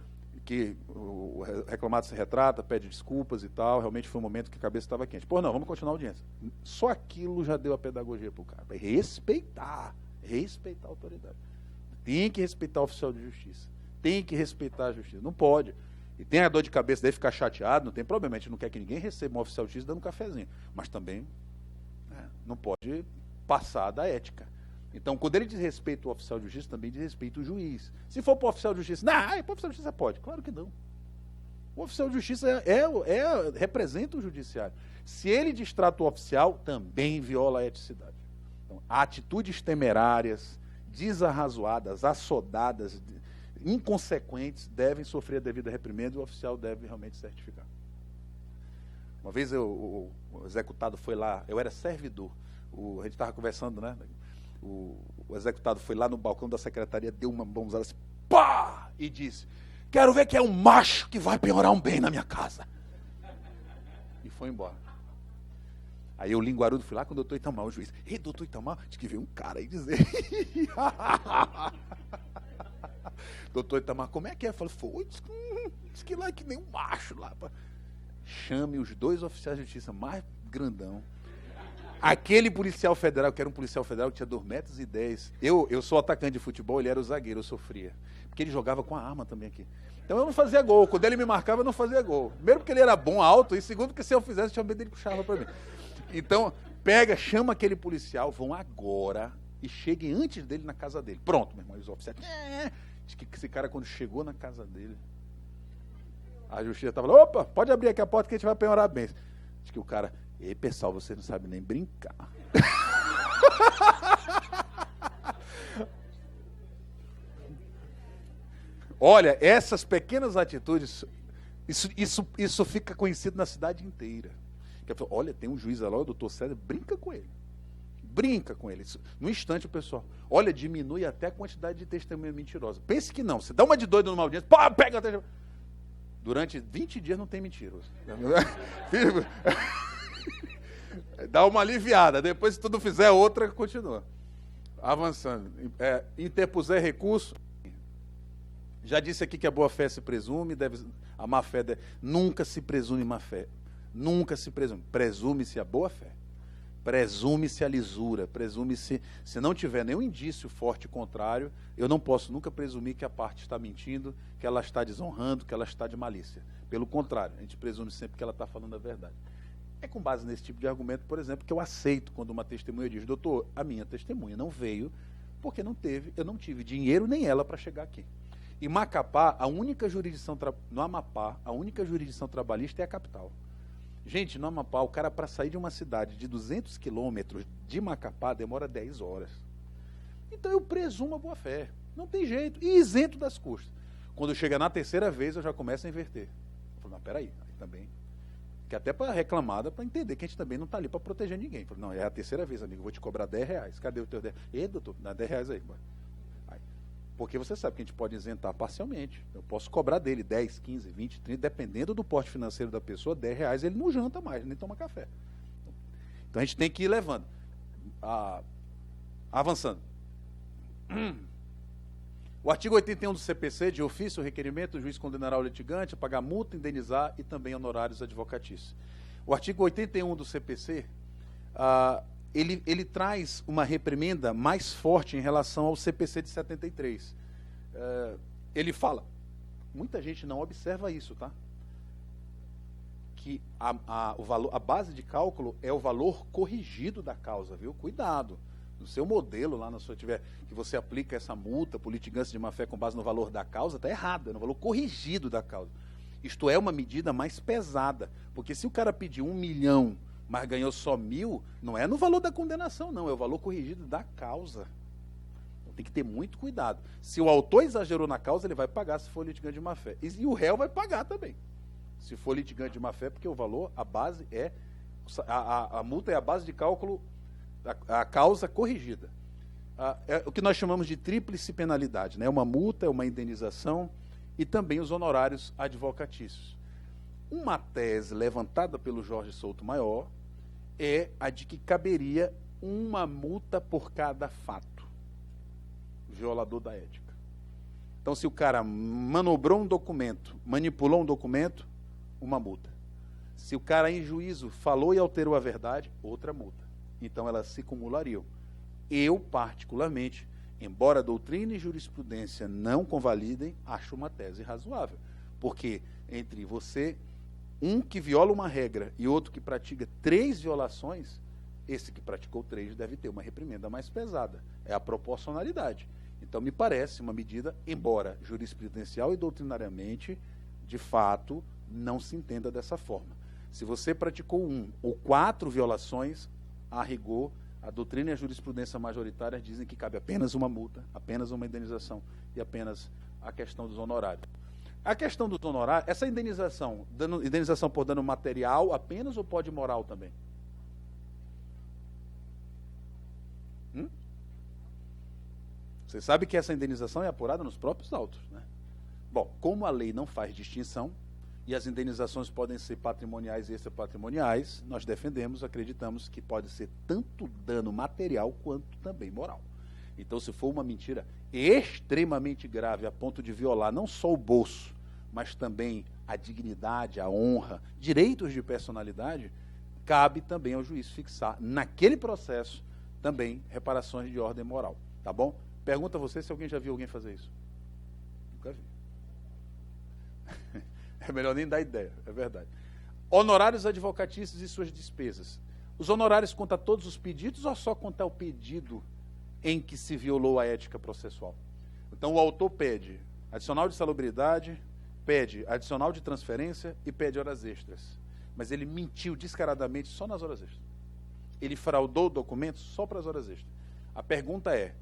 que o reclamado se retrata, pede desculpas e tal. Realmente foi um momento que a cabeça estava quente. Pô, não, vamos continuar a audiência. Só aquilo já deu a pedagogia para o cara. Respeitar a autoridade. Tem que respeitar o oficial de justiça. Tem que respeitar a justiça. Não pode. E tem a dor de cabeça daí ficar chateado, não tem problema. A gente não quer que ninguém receba um oficial de justiça dando um cafezinho. Mas também não pode passar da ética. Então, quando ele desrespeita o oficial de justiça, também desrespeita o juiz. Se for para o oficial de justiça, não, para o oficial de justiça pode. Claro que não. O oficial de justiça representa o judiciário. Se ele distrata o oficial, também viola a eticidade. Então, atitudes temerárias, desarrazoadas, assodadas, inconsequentes, devem sofrer a devida reprimenda e o oficial deve realmente certificar. Uma vez o executado foi lá, eu era servidor, a gente estava conversando, né? O executado foi lá no balcão da secretaria, deu uma mãozada assim, pá! E disse, quero ver que é um macho que vai penhorar um bem na minha casa. E foi embora. Aí o linguarudo fui lá com o doutor Itamar, o juiz. Ei, doutor Itamar, diz que veio um cara aí dizer. Doutor Itamar, como é que é? Eu falei, foi, diz que lá é que nem um macho lá. Chame os 2 oficiais de justiça mais grandão. Aquele policial federal, que era um policial federal que tinha 2,10 metros. Eu sou atacante de futebol, ele era o zagueiro, eu sofria. Porque ele jogava com a arma também aqui. Então eu não fazia gol. Quando ele me marcava, eu não fazia gol. Primeiro porque ele era bom, alto, e segundo porque se eu fizesse, tinha medo dele puxava para mim. Então, chama aquele policial, vão agora e cheguem antes dele na casa dele. Pronto, meu irmão, os oficiais. Diz que esse cara, quando chegou na casa dele, a justiça estava lá, opa, pode abrir aqui a porta que a gente vai penhorar bem. Diz que o cara, ei, pessoal, você não sabe nem brincar. Olha, essas pequenas atitudes, isso fica conhecido na cidade inteira. Olha, tem um juiz lá, o doutor César, brinca com ele. Brinca com ele. No instante, o pessoal, olha, diminui até a quantidade de testemunha mentirosa. Pense que não. Você dá uma de doido numa audiência, pá, pega a testemunha. Durante 20 dias não tem mentira. Dá uma aliviada. Depois, se tudo fizer, outra continua. Avançando. Interpuser recurso. Já disse aqui que a boa-fé se presume, a má-fé nunca se presume má-fé. Nunca se presume. Presume-se a boa-fé. Presume-se a lisura, presume-se, se não tiver nenhum indício forte contrário, eu não posso nunca presumir que a parte está mentindo, que ela está desonrando, que ela está de malícia. Pelo contrário, a gente presume sempre que ela está falando a verdade. É com base nesse tipo de argumento, por exemplo, que eu aceito quando uma testemunha diz, doutor, a minha testemunha não veio porque eu não tive dinheiro nem ela para chegar aqui. Em Macapá, no Amapá, a única jurisdição trabalhista é a capital. Gente, no Amapá, o cara para sair de uma cidade de 200 quilômetros de Macapá demora 10 horas. Então eu presumo a boa-fé. Não tem jeito. E isento das custas. Quando chega na terceira vez, eu já começo a inverter. Eu falo, não, peraí. Aí também. Que até para reclamada, para entender que a gente também não está ali para proteger ninguém. Eu falo, não, é a terceira vez, amigo. Eu vou te cobrar R$10. Cadê o teu 10? Ei, doutor, dá R$10 aí. Porque você sabe que a gente pode isentar parcialmente. Eu posso cobrar dele 10, 15, 20, 30, dependendo do porte financeiro da pessoa, R$10 ele não janta mais, nem toma café. Então a gente tem que ir levando. Avançando. O artigo 81 do CPC, de ofício ou requerimento, o juiz condenará o litigante a pagar multa, indenizar e também honorários advocatícios. O artigo 81 do CPC, ele traz uma reprimenda mais forte em relação ao CPC de 73. Ele fala muita gente não observa isso, tá? Que a base de cálculo é o valor corrigido da causa, viu? Cuidado. No seu modelo, lá na sua tiver, que você aplica essa multa por litigância de má-fé com base no valor da causa, está errado, é no valor corrigido da causa. Isto é uma medida mais pesada, porque se o cara pediu 1 milhão, mas ganhou só 1.000, não é no valor da condenação, não, é o valor corrigido da causa. Então tem que ter muito cuidado. Se o autor exagerou na causa, ele vai pagar se for litigante de má-fé. E o réu vai pagar também, se for litigante de má-fé, porque o valor, a base é, a multa é a base de cálculo, a causa corrigida. É o que nós chamamos de tríplice penalidade, né? Uma multa, uma indenização e também os honorários advocatícios. Uma tese levantada pelo Jorge Souto Maior é a de que caberia uma multa por cada fato violador da ética. Então, se o cara manobrou um documento, manipulou um documento, uma multa. Se o cara em juízo falou e alterou a verdade, outra multa. Então, elas se cumulariam. Eu, particularmente, embora a doutrina e jurisprudência não convalidem, acho uma tese razoável. Porque entre você, um que viola uma regra e outro que pratica 3 violações, esse que praticou 3 deve ter uma reprimenda mais pesada. É a proporcionalidade. Então, me parece uma medida, embora jurisprudencial e doutrinariamente, de fato, não se entenda dessa forma. Se você praticou 1 ou 4 violações, a rigor, a doutrina e a jurisprudência majoritárias dizem que cabe apenas uma multa, apenas uma indenização e apenas a questão dos honorários. A questão dos honorários, essa indenização, indenização por dano material apenas ou pode moral também? Você sabe que essa indenização é apurada nos próprios autos, né? Bom, como a lei não faz distinção, e as indenizações podem ser patrimoniais e extrapatrimoniais, nós defendemos, acreditamos que pode ser tanto dano material quanto também moral. Então, se for uma mentira extremamente grave, a ponto de violar não só o bolso, mas também a dignidade, a honra, direitos de personalidade, cabe também ao juiz fixar, naquele processo, também reparações de ordem moral. Tá bom? Pergunta a você se alguém já viu alguém fazer isso. Nunca vi. É melhor nem dar ideia, é verdade. Honorários advocatícios e suas despesas. Os honorários contam todos os pedidos ou só conta o pedido em que se violou a ética processual? Então, o autor pede adicional de salubridade, pede adicional de transferência e pede horas extras. Mas ele mentiu descaradamente só nas horas extras. Ele fraudou documentos só para as horas extras. A pergunta é,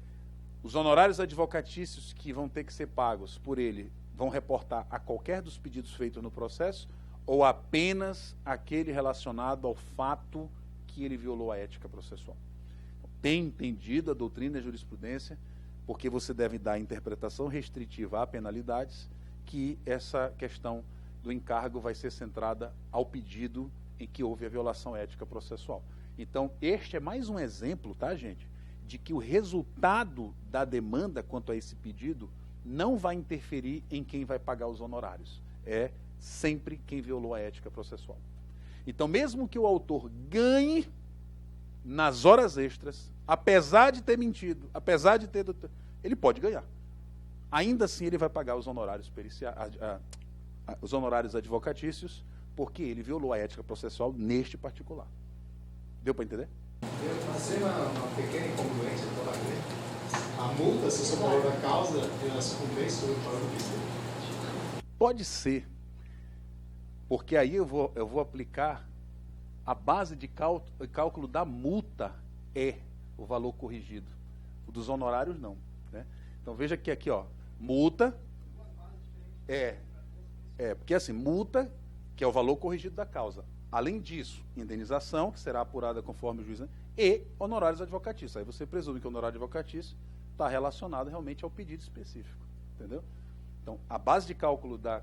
os honorários advocatícios que vão ter que ser pagos por ele vão reportar a qualquer dos pedidos feitos no processo ou apenas aquele relacionado ao fato que ele violou a ética processual? Tem entendido a doutrina e a jurisprudência, porque você deve dar interpretação restritiva a penalidades, que essa questão do encargo vai ser centrada ao pedido em que houve a violação ética processual. Então, este é mais um exemplo, tá, gente, de que o resultado da demanda quanto a esse pedido não vai interferir em quem vai pagar os honorários. É sempre quem violou a ética processual. Então, mesmo que o autor ganhe nas horas extras, apesar de ter mentido, apesar de ter... ele pode ganhar. Ainda assim, ele vai pagar os honorários os honorários advocatícios, porque ele violou a ética processual neste particular. Deu para entender? Fazer uma pequena incongruência toda a lei. A multa, se for o valor da causa, ela se compensa o valor do que? Pode ser, porque aí eu vou aplicar a base de cálculo da multa é o valor corrigido. O dos honorários não, né? Então veja que aqui, ó, multa porque assim, multa, que é o valor corrigido da causa. Além disso, indenização, que será apurada conforme o juiz, né? E honorários advocatícios. Aí você presume que o honorário advocatício está relacionado realmente ao pedido específico. Entendeu? Então, a base de cálculo da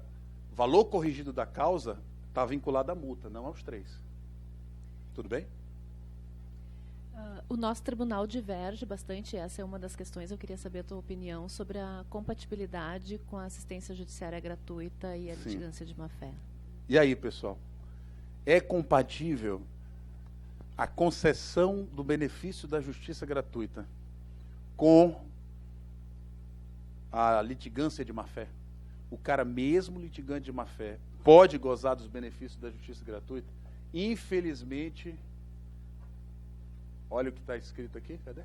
valor corrigido da causa está vinculada à multa, não aos 3. Tudo bem? O nosso tribunal diverge bastante, essa é uma das questões, eu queria saber a tua opinião sobre a compatibilidade com a assistência judiciária gratuita e a litigância de má-fé. E aí, pessoal? É compatível a concessão do benefício da justiça gratuita com a litigância de má-fé? o cara, mesmo litigante de má-fé, pode gozar dos benefícios da justiça gratuita? Infelizmente, olha o que está escrito aqui, cadê?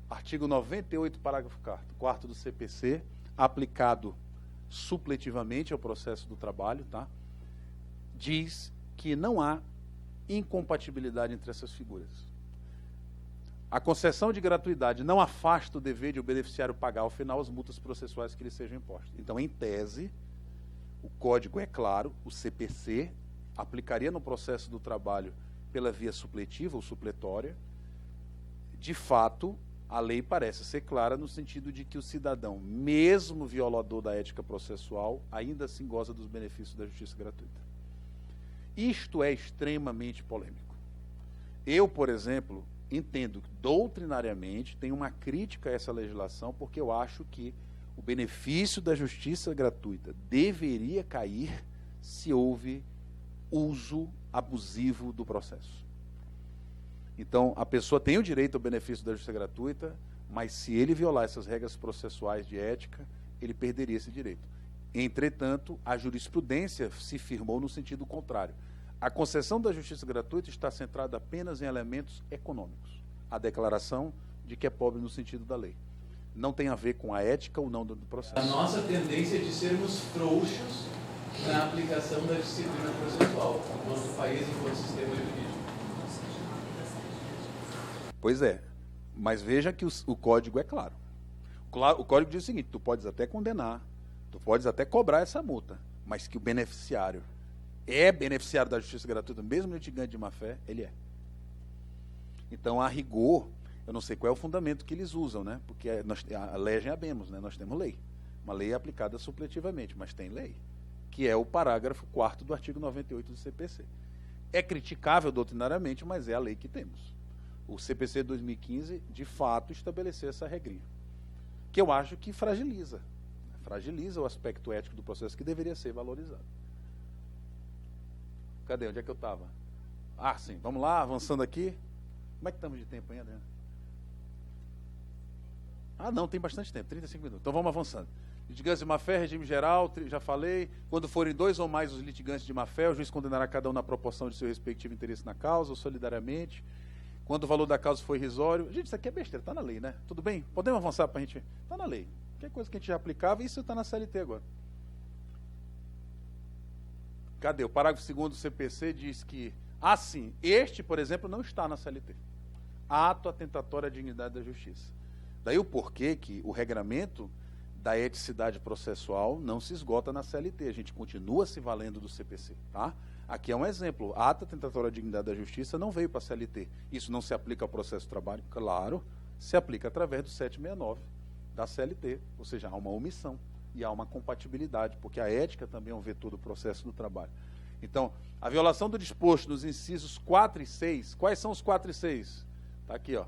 Artigo 98, parágrafo 4º do CPC, aplicado supletivamente ao processo do trabalho, tá? Diz que não há incompatibilidade entre essas figuras. A concessão de gratuidade não afasta o dever de o beneficiário pagar ao final as multas processuais que lhe sejam impostas. Então, em tese, o código é claro, o CPC aplicaria no processo do trabalho pela via supletiva ou supletória. De fato, a lei parece ser clara no sentido de que o cidadão, mesmo violador da ética processual, ainda assim goza dos benefícios da justiça gratuita. Isto é extremamente polêmico. Eu, por exemplo, entendo que doutrinariamente tem uma crítica a essa legislação, porque eu acho que o benefício da justiça gratuita deveria cair se houve uso abusivo do processo. Então, a pessoa tem o direito ao benefício da justiça gratuita, mas se ele violar essas regras processuais de ética, ele perderia esse direito. Entretanto, a jurisprudência se firmou no sentido contrário. A concessão da justiça gratuita está centrada apenas em elementos econômicos. A declaração de que é pobre no sentido da lei. Não tem a ver com a ética ou não do processo. A nossa tendência é de sermos frouxos na aplicação da disciplina processual, enquanto país, enquanto sistema jurídico. Pois é, mas veja que o código é claro. O código diz o seguinte: tu podes até condenar, tu podes até cobrar essa multa, mas que o beneficiário é beneficiário da justiça gratuita, mesmo litigante de má-fé, ele é. Então, a rigor, eu não sei qual é o fundamento que eles usam, né? Porque a legem habemos, né? Nós temos lei. Uma lei é aplicada supletivamente, mas tem lei, que é o parágrafo 4º do artigo 98 do CPC. É criticável doutrinariamente, mas é a lei que temos. O CPC 2015, de fato, estabeleceu essa regrinha, que eu acho que fragiliza o aspecto ético do processo, que deveria ser valorizado. Cadê? Onde é que eu estava? Ah, sim. Vamos lá, avançando aqui. Como é que estamos de tempo ainda? Ah, não, tem bastante tempo, 35 minutos. Então vamos avançando. Litigantes de má-fé, regime geral, já falei. Quando forem 2 ou mais os litigantes de má-fé, o juiz condenará cada um na proporção de seu respectivo interesse na causa, ou solidariamente. Quando o valor da causa for irrisório. Gente, isso aqui é besteira, está na lei, né? Tudo bem? Podemos avançar para a gente? Está na lei. Qualquer coisa que a gente já aplicava, isso está na CLT agora. Cadê? O parágrafo 2º do CPC diz que, assim, este, por exemplo, não está na CLT. Ato atentatório à dignidade da justiça. Daí o porquê que o regramento da eticidade processual não se esgota na CLT. A gente continua se valendo do CPC, tá? Aqui é um exemplo. Ato atentatório à dignidade da justiça não veio para a CLT. Isso não se aplica ao processo de trabalho? Claro, se aplica através do 769 da CLT. Ou seja, há uma omissão e há uma compatibilidade, porque a ética também é um vetor do processo do trabalho. Então, a violação do disposto nos incisos 4 e 6, quais são os 4 e 6? Está aqui, ó.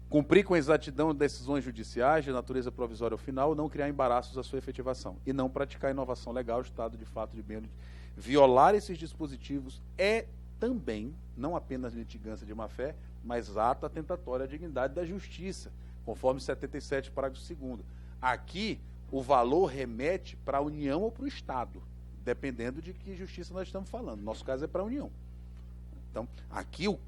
Cumprir com exatidão decisões judiciais de natureza provisória ou final, não criar embaraços à sua efetivação e não praticar inovação legal, estado de fato de bem. Violar esses dispositivos é também, não apenas litigância de má-fé, mas ato atentatório à dignidade da justiça, conforme 77, parágrafo 2º. Aqui, o valor remete para a União ou para o Estado, dependendo de que justiça nós estamos falando. No nosso caso é para a União. Então, aqui o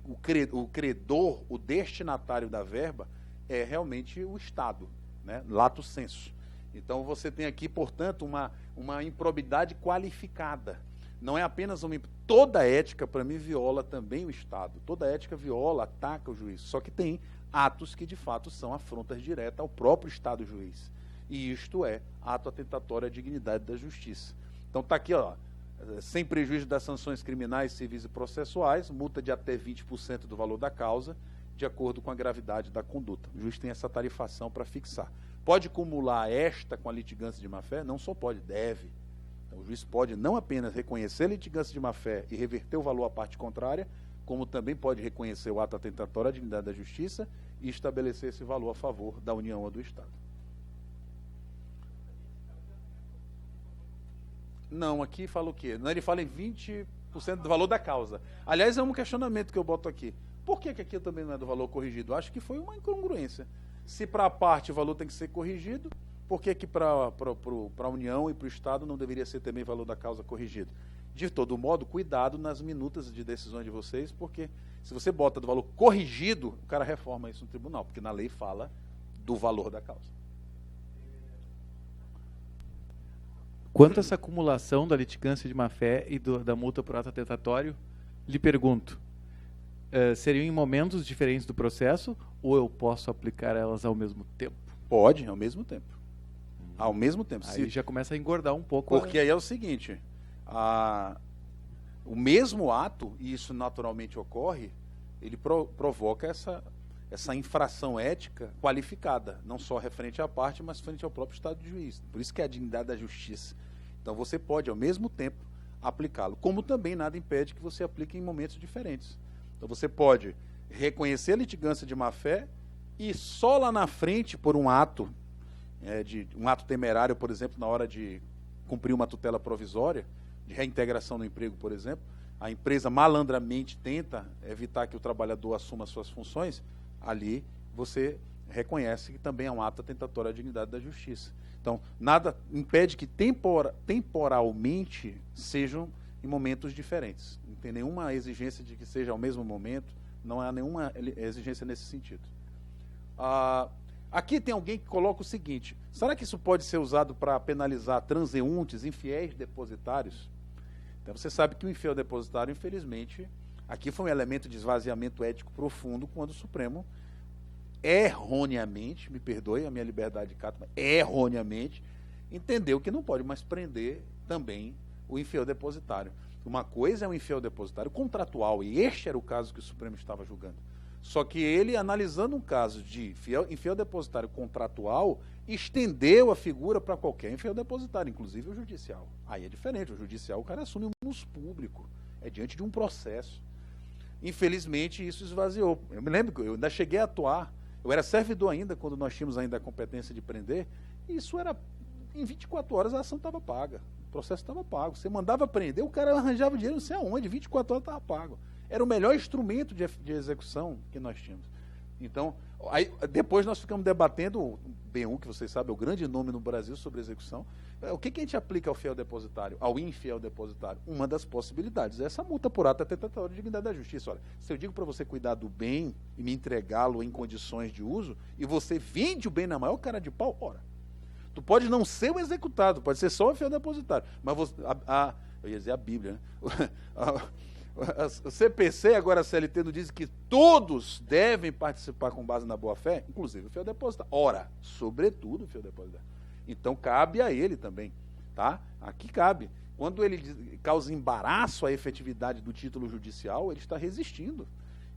credor, o destinatário da verba, é realmente o Estado, né? Lato sensu. Então, você tem aqui, portanto, uma improbidade qualificada. Não é apenas uma... Toda ética, para mim, viola também o Estado. Toda ética viola, ataca o juiz. Só que tem atos que, de fato, são afrontas diretas ao próprio Estado juiz. E isto é ato atentatório à dignidade da justiça. Então, está aqui, ó, sem prejuízo das sanções criminais, civis e processuais, multa de até 20% do valor da causa, de acordo com a gravidade da conduta. O juiz tem essa tarifação para fixar. Pode acumular esta com a litigância de má-fé? Não só pode, deve. Então, o juiz pode não apenas reconhecer a litigância de má-fé e reverter o valor à parte contrária, como também pode reconhecer o ato atentatório à dignidade da justiça e estabelecer esse valor a favor da União ou do Estado. Não, aqui fala o quê? Não, ele fala em 20% do valor da causa. Aliás, é um questionamento que eu boto aqui. Por que aqui também não é do valor corrigido? Acho que foi uma incongruência. Se para a parte o valor tem que ser corrigido, por que para a União e para o Estado não deveria ser também valor da causa corrigido? De todo modo, cuidado nas minutas de decisões de vocês, porque se você bota do valor corrigido, o cara reforma isso no tribunal, porque na lei fala do valor da causa. Quanto a essa acumulação da litigância de má-fé e da multa por ato atentatório, lhe pergunto, seriam em momentos diferentes do processo ou eu posso aplicar elas ao mesmo tempo? Pode, ao mesmo tempo. Ao mesmo tempo. Aí já começa a engordar um pouco. Porque aí é o seguinte, o mesmo ato, e isso naturalmente ocorre, ele provoca essa infração ética qualificada, não só referente à parte, mas frente ao próprio estado de juiz. Por isso que é a dignidade da justiça. Então você pode, ao mesmo tempo, aplicá-lo. Como também nada impede que você aplique em momentos diferentes. Então você pode reconhecer a litigância de má-fé e só lá na frente, por um ato, um ato temerário, por exemplo, na hora de cumprir uma tutela provisória, de reintegração no emprego, por exemplo, a empresa malandramente tenta evitar que o trabalhador assuma suas funções, ali você reconhece que também é um ato atentatório à dignidade da justiça. Então, nada impede que temporalmente sejam em momentos diferentes. Não tem nenhuma exigência de que seja ao mesmo momento, não há nenhuma exigência nesse sentido. Aqui tem alguém que coloca o seguinte, será que isso pode ser usado para penalizar transeuntes, infiéis depositários? Então você sabe que o infiel depositário, infelizmente, aqui foi um elemento de esvaziamento ético profundo quando o Supremo erroneamente, me perdoe a minha liberdade de cátedra, erroneamente, entendeu que não pode mais prender também o infiel depositário. Uma coisa é um infiel depositário contratual, e este era o caso que o Supremo estava julgando. Só que ele, analisando um caso de infiel depositário contratual, estendeu a figura para qualquer infiel depositário, inclusive o judicial. Aí é diferente, o judicial o cara assume um ônus público, é diante de um processo. Infelizmente isso esvaziou. Eu me lembro que eu ainda cheguei a atuar, eu era servidor ainda, quando nós tínhamos ainda a competência de prender, e isso era, em 24 horas a ação estava paga, o processo estava pago. Você mandava prender, o cara arranjava dinheiro não sei aonde, 24 horas estava pago. Era o melhor instrumento de execução que nós tínhamos. Então, aí, depois nós ficamos debatendo, o B1, que vocês sabem, é o grande nome no Brasil sobre execução. O que a gente aplica ao fiel depositário, ao infiel depositário? Uma das possibilidades é essa multa por ato atentatório de dignidade da justiça. Olha, se eu digo para você cuidar do bem e me entregá-lo em condições de uso, e você vende o bem na maior cara de pau, ora, tu pode não ser o executado, pode ser só o fiel depositário, mas você, eu ia dizer a Bíblia, né? O CPC, agora a CLT, não diz que todos devem participar com base na boa-fé, inclusive o fiel depositário. Ora, sobretudo o fiel depositário. Então, cabe a ele também, tá? Aqui cabe. Quando ele causa embaraço à efetividade do título judicial, ele está resistindo.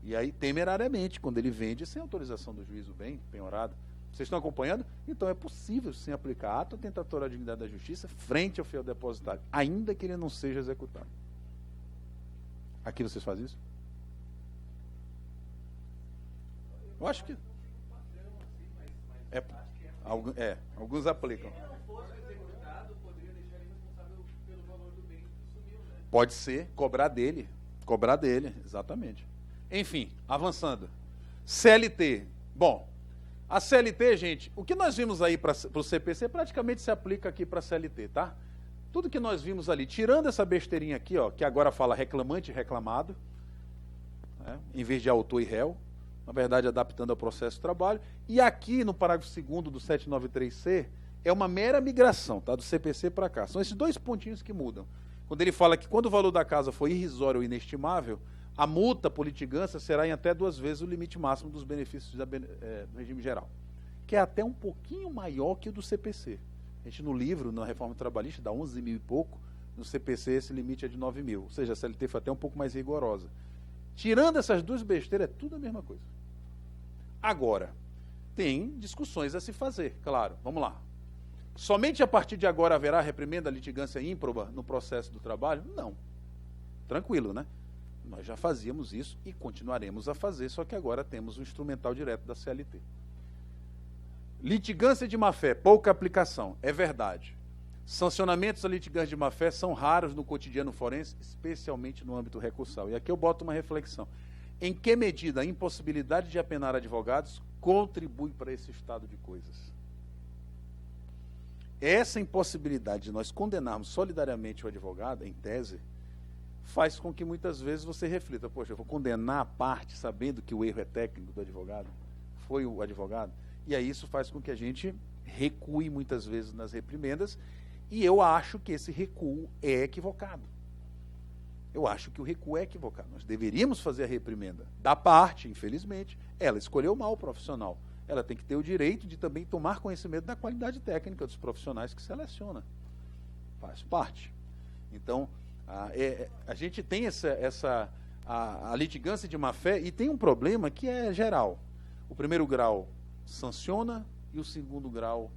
E aí, temerariamente, quando ele vende sem autorização do juiz o bem penhorado. Vocês estão acompanhando? Então, é possível, sim, aplicar ato atentatório à dignidade da justiça frente ao fiel depositário, ainda que ele não seja executado. Aqui vocês fazem isso? Eu acho que... alguns aplicam. Pode ser, cobrar dele, exatamente. Enfim, avançando. CLT. Bom, a CLT, gente, o que nós vimos aí para o CPC praticamente se aplica aqui para a CLT, tá? Tudo que nós vimos ali, tirando essa besteirinha aqui, ó, que agora fala reclamante e reclamado, né, em vez de autor e réu, na verdade adaptando ao processo de trabalho, e aqui no parágrafo 2º do 793C, é uma mera migração, tá, do CPC para cá. São esses dois pontinhos que mudam. Quando ele fala que quando o valor da casa for irrisório ou inestimável, a multa por litigância será em até 2 vezes o limite máximo dos benefícios do regime geral, que é até um pouquinho maior que o do CPC. A gente no livro, na reforma trabalhista, dá 11 mil e pouco, no CPC esse limite é de 9 mil, ou seja, a CLT foi até um pouco mais rigorosa. Tirando essas duas besteiras, é tudo a mesma coisa. Agora, tem discussões a se fazer, claro, vamos lá. Somente a partir de agora haverá reprimenda, litigância ímproba no processo do trabalho? Não. Tranquilo, né? Nós já fazíamos isso e continuaremos a fazer, só que agora temos o instrumental direto da CLT. Litigância de má-fé, pouca aplicação, é verdade. Sancionamentos a litigância de má-fé são raros no cotidiano forense, especialmente no âmbito recursal. E aqui eu boto uma reflexão. Em que medida a impossibilidade de apenar advogados contribui para esse estado de coisas? Essa impossibilidade de nós condenarmos solidariamente o advogado, em tese, faz com que muitas vezes você reflita, poxa, eu vou condenar a parte sabendo que o erro é técnico do advogado, foi o advogado, e aí isso faz com que a gente recue muitas vezes nas reprimendas, e eu acho que esse recuo é equivocado. Eu acho que o recuo é equivocado. Nós deveríamos fazer a reprimenda da parte, infelizmente, ela escolheu mal o profissional. Ela tem que ter o direito de também tomar conhecimento da qualidade técnica dos profissionais que seleciona. Faz parte. Então, a gente tem a litigância de má-fé e tem um problema que é geral. O primeiro grau sanciona e o segundo grau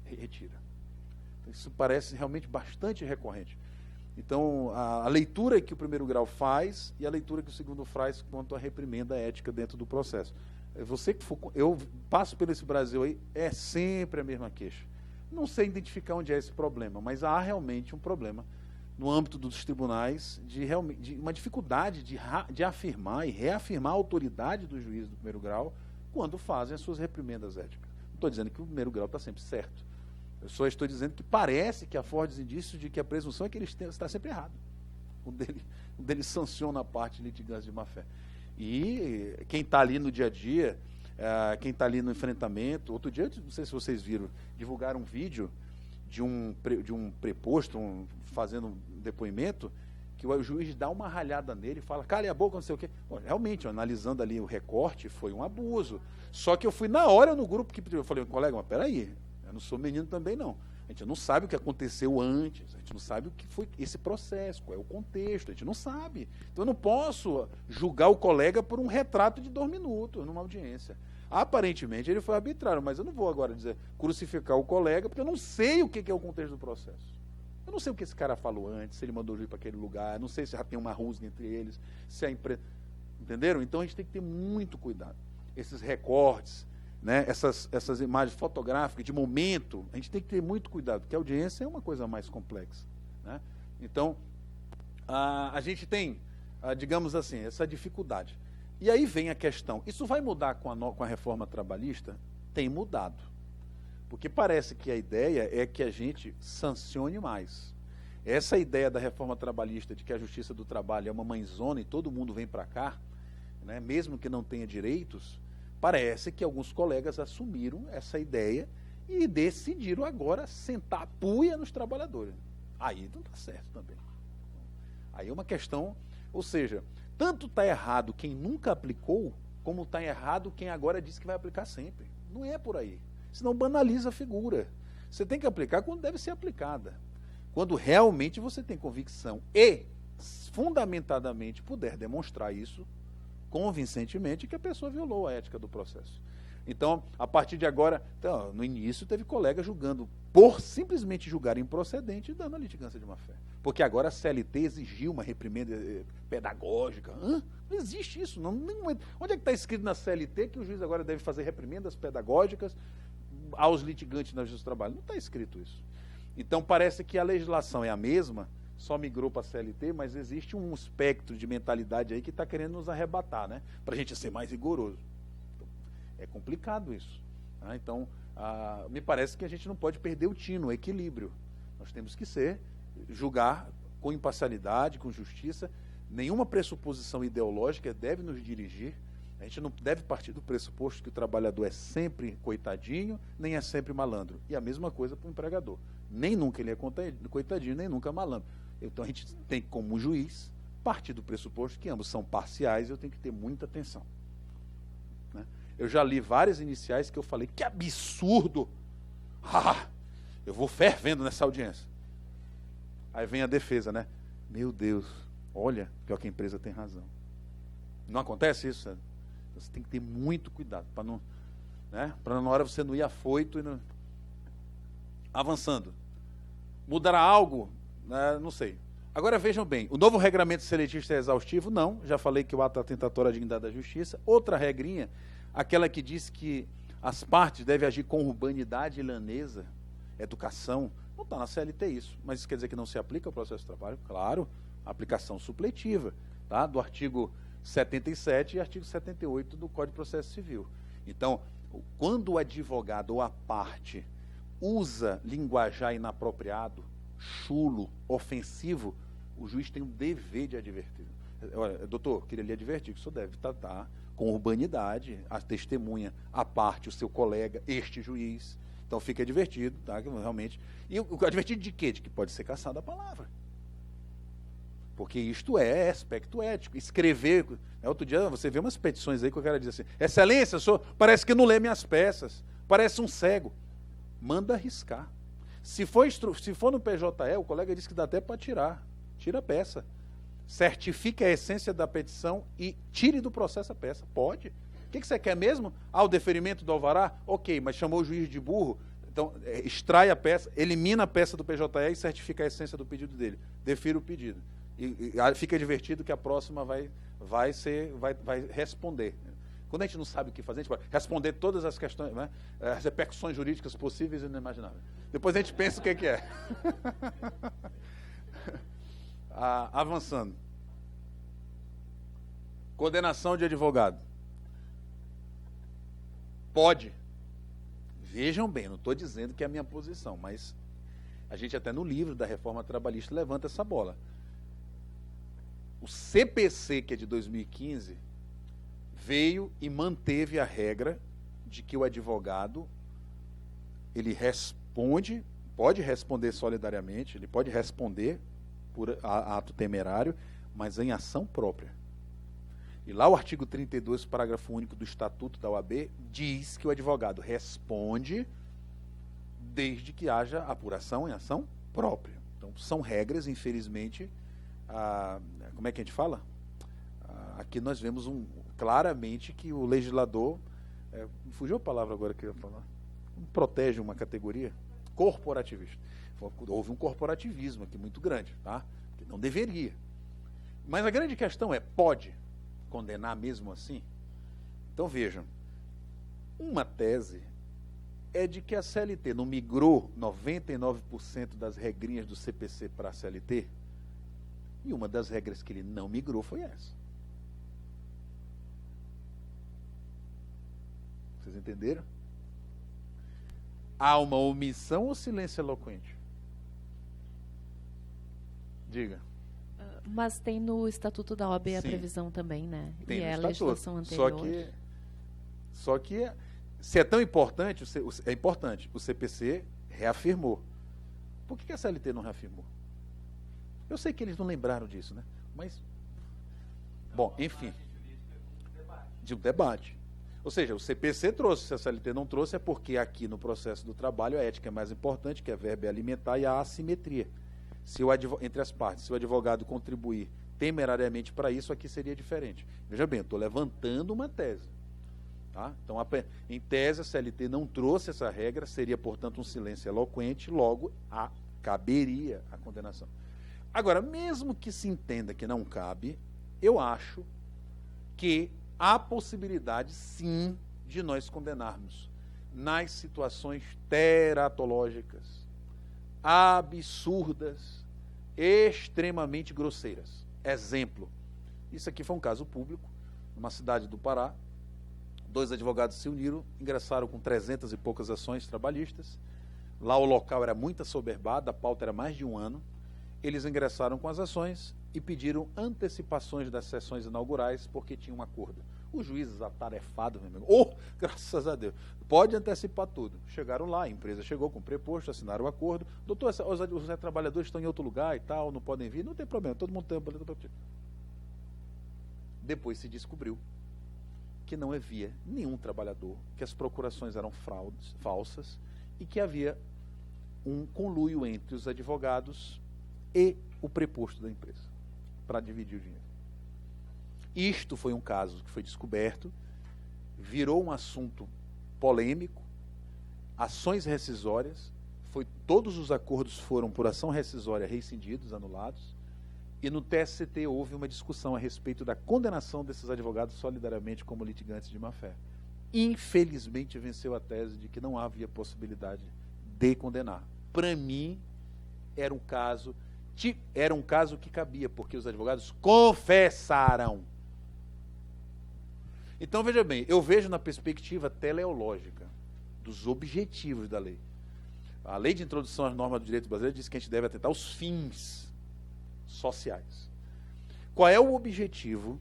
retira. Isso parece realmente bastante recorrente. Então, a leitura que o primeiro grau faz e a leitura que o segundo faz quanto à reprimenda ética dentro do processo. Eu passo por esse Brasil aí, é sempre a mesma queixa. Não sei identificar onde é esse problema, mas há realmente um problema no âmbito dos tribunais de uma dificuldade de afirmar e reafirmar a autoridade do juiz do primeiro grau quando fazem as suas reprimendas éticas. Não estou dizendo que o primeiro grau está sempre certo. Eu só estou dizendo que parece que há fortes indícios de que a presunção é que ele está sempre errado. O dele sanciona a parte de litigância de má-fé. E quem está ali no dia a dia, quem está ali no enfrentamento, outro dia, não sei se vocês viram, divulgaram um vídeo de um preposto fazendo um depoimento, que o juiz dá uma ralhada nele e fala, cale a boca, não sei o quê. Bom, realmente, analisando ali o recorte, foi um abuso. Só que eu fui na hora no grupo que eu falei, colega, mas peraí, eu não sou menino também, não. A gente não sabe o que aconteceu antes, a gente não sabe o que foi esse processo, qual é o contexto, a gente não sabe. Então eu não posso julgar o colega por um retrato de 2 minutos numa audiência. Aparentemente ele foi arbitrário, mas eu não vou agora dizer crucificar o colega, porque eu não sei o que é o contexto do processo. Eu não sei o que esse cara falou antes, se ele mandou o juiz para aquele lugar, não sei se já tem uma rusga entre eles, se a empresa... Entenderam? Então a gente tem que ter muito cuidado. Esses recortes, né, essas imagens fotográficas de momento, a gente tem que ter muito cuidado, porque a audiência é uma coisa mais complexa. Né? Então, a gente tem, digamos assim, essa dificuldade. E aí vem a questão, isso vai mudar com a reforma trabalhista? Tem mudado. Porque parece que a ideia é que a gente sancione mais. Essa ideia da reforma trabalhista de que a Justiça do Trabalho é uma mãezona e todo mundo vem para cá, né, mesmo que não tenha direitos, parece que alguns colegas assumiram essa ideia e decidiram agora sentar a puia nos trabalhadores. Aí não está certo também. Aí é uma questão, ou seja, tanto está errado quem nunca aplicou, como está errado quem agora diz que vai aplicar sempre. Não é por aí. Senão banaliza a figura. Você tem que aplicar quando deve ser aplicada. Quando realmente você tem convicção e, fundamentadamente, puder demonstrar isso convincentemente que a pessoa violou a ética do processo. Então, a partir de agora, então, no início teve colega julgando, por simplesmente julgar improcedente, dando a litigância de má-fé. Porque agora a CLT exigiu uma reprimenda pedagógica. Não existe isso. Onde é que está escrito na CLT que o juiz agora deve fazer reprimendas pedagógicas aos litigantes na Justiça do Trabalho? Não está escrito isso. Então, parece que a legislação é a mesma, só migrou para a CLT, mas existe um espectro de mentalidade aí que está querendo nos arrebatar, né? Para a gente ser mais rigoroso. Então, é complicado isso. Tá? Então, me parece que a gente não pode perder o tino, o equilíbrio. Nós temos que julgar com imparcialidade, com justiça. Nenhuma pressuposição ideológica deve nos dirigir. A gente não deve partir do pressuposto que o trabalhador é sempre coitadinho, nem é sempre malandro. E a mesma coisa para o empregador. Nem nunca ele é coitadinho, nem nunca malandro. Então a gente tem, como juiz, partir do pressuposto que ambos são parciais e eu tenho que ter muita atenção. Né? Eu já li várias iniciais que eu falei, que absurdo! Eu vou fervendo nessa audiência. Aí vem a defesa, né? Meu Deus, olha, pior que a empresa tem razão. Não acontece isso, sabe? Você tem que ter muito cuidado para não, né? Para na hora você não ir afoito e não... Avançando. Mudará algo? Não sei. Agora vejam bem, o novo regramento seletista é exaustivo? Não, já falei que o ato atentatório à dignidade da justiça. Outra regrinha, aquela que diz que as partes devem agir com urbanidade ilanesa, educação, não está na CLT isso, mas isso quer dizer que não se aplica ao processo de trabalho? Claro, aplicação supletiva, tá? Do artigo 77 e artigo 78 do Código de Processo Civil. Então, quando o advogado ou a parte usa linguajar inapropriado, chulo, ofensivo, o juiz tem o dever de advertir. Olha, doutor, queria lhe advertir que o senhor deve tratar com urbanidade a testemunha, a parte, o seu colega, este juiz. Então fique advertido, tá? Realmente. E advertido de quê? De que pode ser cassada a palavra. Porque isto é aspecto ético. Escrever. Outro dia você vê umas petições aí que o cara diz assim: Excelência, o senhor parece que não lê minhas peças, parece um cego. Manda arriscar. Se for no PJE, o colega disse que dá até para tirar. Tira a peça. Certifique a essência da petição e tire do processo a peça. Pode. O que você quer mesmo? O deferimento do alvará? Ok, mas chamou o juiz de burro. Então, extrai a peça, elimina a peça do PJE e certifica a essência do pedido dele. Defira o pedido. E fica divertido que a próxima vai responder. Quando a gente não sabe o que fazer, a gente pode responder todas as questões, né, as repercussões jurídicas possíveis e inimagináveis. Depois a gente pensa o que é. Avançando. Condenação de advogado. Pode. Vejam bem, não estou dizendo que é a minha posição, mas a gente até no livro da Reforma Trabalhista levanta essa bola. O CPC, que é de 2015, veio e manteve a regra de que o advogado, ele responde, pode responder solidariamente, ele pode responder por ato temerário, mas em ação própria. E lá o artigo 32, parágrafo único do Estatuto da OAB, diz que o advogado responde desde que haja apuração em ação própria. Então, são regras, infelizmente, como é que a gente fala? Aqui nós vemos claramente que o legislador, fugiu a palavra agora que eu ia falar, protege uma categoria corporativista. Houve um corporativismo aqui muito grande, tá? Que não deveria. Mas a grande questão é, pode condenar mesmo assim? Então vejam, uma tese é de que a CLT não migrou 99% das regrinhas do CPC para a CLT, e uma das regras que ele não migrou foi essa. Vocês entenderam? Há uma omissão ou silêncio eloquente? Diga. Mas tem no Estatuto da OAB a Sim. previsão também, né? Tem e no é a estatuto. legislação anterior. Só que se é tão importante, é importante, o CPC reafirmou. Por que a CLT não reafirmou? Eu sei que eles não lembraram disso, né? Mas, bom, enfim, de um debate. Ou seja, o CPC trouxe, se a CLT não trouxe, é porque aqui no processo do trabalho a ética é mais importante, que é verbo e alimentar, e a assimetria. Entre as partes, se o advogado contribuir temerariamente para isso, aqui seria diferente. Veja bem, eu estou levantando uma tese. Tá? Então, em tese, a CLT não trouxe essa regra, seria, portanto, um silêncio eloquente, logo, caberia a condenação. Agora, mesmo que se entenda que não cabe, eu acho que há possibilidade, sim, de nós condenarmos nas situações teratológicas, absurdas, extremamente grosseiras. Exemplo, isso aqui foi um caso público, numa cidade do Pará, 2 advogados se uniram, ingressaram com 300 e poucas ações trabalhistas, lá o local era muito assoberbado, a pauta era mais de 1 ano, eles ingressaram com as ações e pediram antecipações das sessões inaugurais porque tinha um acordo. Os juízes atarefados, meu amigo, graças a Deus, pode antecipar tudo. Chegaram lá, a empresa chegou com preposto, assinaram o acordo. Doutor, os trabalhadores estão em outro lugar e tal, não podem vir, não tem problema, todo mundo tem um boleto. Depois se descobriu que não havia nenhum trabalhador, que as procurações eram falsas e que havia um conluio entre os advogados e o preposto da empresa para dividir o dinheiro. Isto foi um caso que foi descoberto, virou um assunto polêmico, ações rescisórias, todos os acordos foram por ação rescisória rescindidos, anulados, e no TST houve uma discussão a respeito da condenação desses advogados solidariamente como litigantes de má-fé. Infelizmente venceu a tese de que não havia possibilidade de condenar. Para mim, era um caso que cabia, porque os advogados confessaram Então, veja bem, eu vejo na perspectiva teleológica dos objetivos da lei. A lei de introdução às normas do direito brasileiro diz que a gente deve atentar aos fins sociais. Qual é o objetivo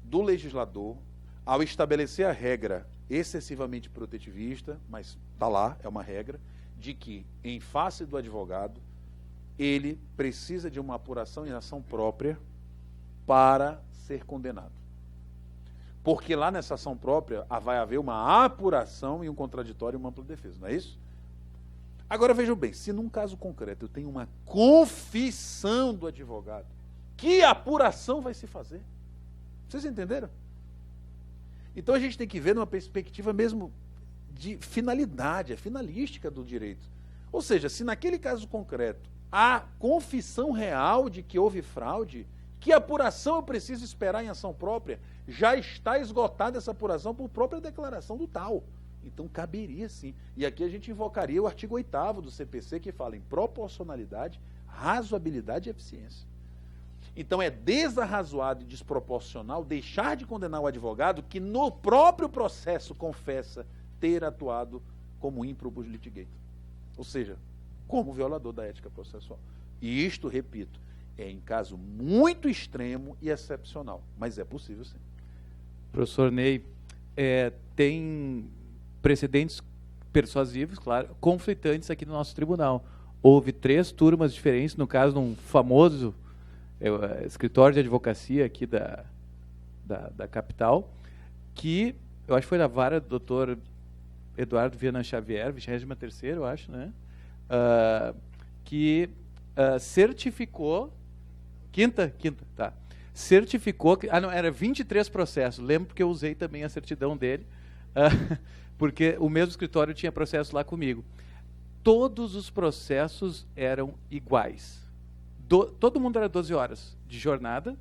do legislador ao estabelecer a regra excessivamente protetivista, mas está lá, é uma regra, de que, em face do advogado, ele precisa de uma apuração em ação própria para ser condenado. Porque lá nessa ação própria vai haver uma apuração e um contraditório e uma ampla defesa, não é isso? Agora vejam bem, se num caso concreto eu tenho uma confissão do advogado, que apuração vai se fazer? Vocês entenderam? Então a gente tem que ver numa perspectiva mesmo de finalidade, a finalística do direito. Ou seja, se naquele caso concreto há confissão real de que houve fraude, que apuração eu preciso esperar em ação própria? Já está esgotada essa apuração por própria declaração do tal. Então caberia sim. E aqui a gente invocaria o artigo 8º do CPC, que fala em proporcionalidade, razoabilidade e eficiência. Então é desarrazoado e desproporcional deixar de condenar o advogado que no próprio processo confessa ter atuado como improbus litigator. Ou seja, como violador da ética processual. E isto, repito, é em caso muito extremo e excepcional, mas é possível sim. Professor Ney, tem precedentes persuasivos, claro, conflitantes aqui no nosso tribunal. Houve 3 turmas diferentes, no caso de um famoso escritório de advocacia aqui da capital, que eu acho que foi da vara do doutor Eduardo Viana Xavier, 23ª, eu acho, né? Que certificou, quinta, tá. Certificou que, não, era 23 processos, lembro porque eu usei também a certidão dele, porque o mesmo escritório tinha processo lá comigo. Todos os processos eram iguais. Todo mundo era 12 horas de jornada.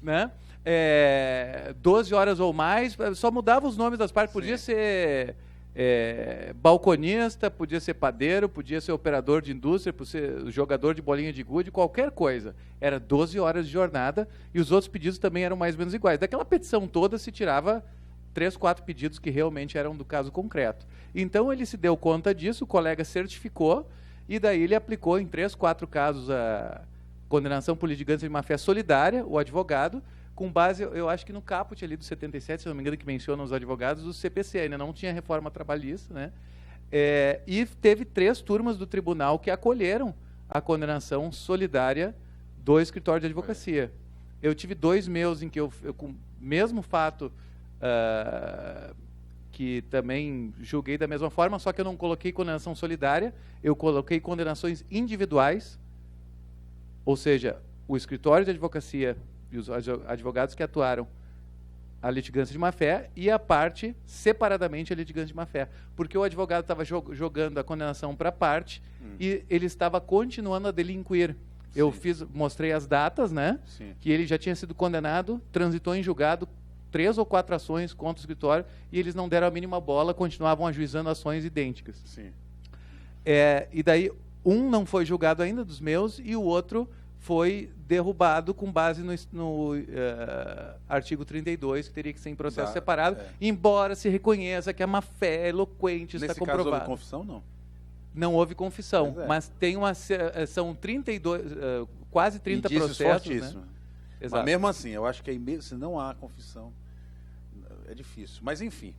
Né? 12 horas ou mais, só mudava os nomes das partes. Podia ser balconista, podia ser padeiro, podia ser operador de indústria, podia ser jogador de bolinha de gude, qualquer coisa. Era 12 horas de jornada e os outros pedidos também eram mais ou menos iguais. Daquela petição toda se tirava 3, 4 pedidos que realmente eram do caso concreto. Então ele se deu conta disso, o colega certificou e daí ele aplicou em 3, 4 casos a condenação por litigância de má-fé solidária, o advogado, com base, eu acho que no caput ali do 77, se não me engano, que menciona os advogados, do CPC, ainda não tinha reforma trabalhista, né? E teve 3 turmas do tribunal que acolheram a condenação solidária do escritório de advocacia. Eu tive 2 meus em que eu com o mesmo fato, que também julguei da mesma forma, só que eu não coloquei condenação solidária, eu coloquei condenações individuais, ou seja, o escritório de advocacia e os advogados que atuaram a litigância de má-fé e a parte, separadamente, a litigância de má-fé. Porque o advogado estava jogando a condenação para a parte e ele estava continuando a delinquir. Sim. Eu mostrei as datas, né? Sim. Que ele já tinha sido condenado, transitou em julgado 3 ou 4 ações contra o escritório e eles não deram a mínima bola, continuavam ajuizando ações idênticas. Sim. E daí, um não foi julgado ainda dos meus e o outro foi derrubado com base no artigo 32, que teria que ser em processo separado, embora se reconheça que a má-fé eloquente está comprovada. Nesse caso houve confissão, não? Não houve confissão, mas tem são 32, quase 30 processos. Né? Exato. Mas mesmo assim, eu acho que se não há confissão, é difícil. Mas enfim,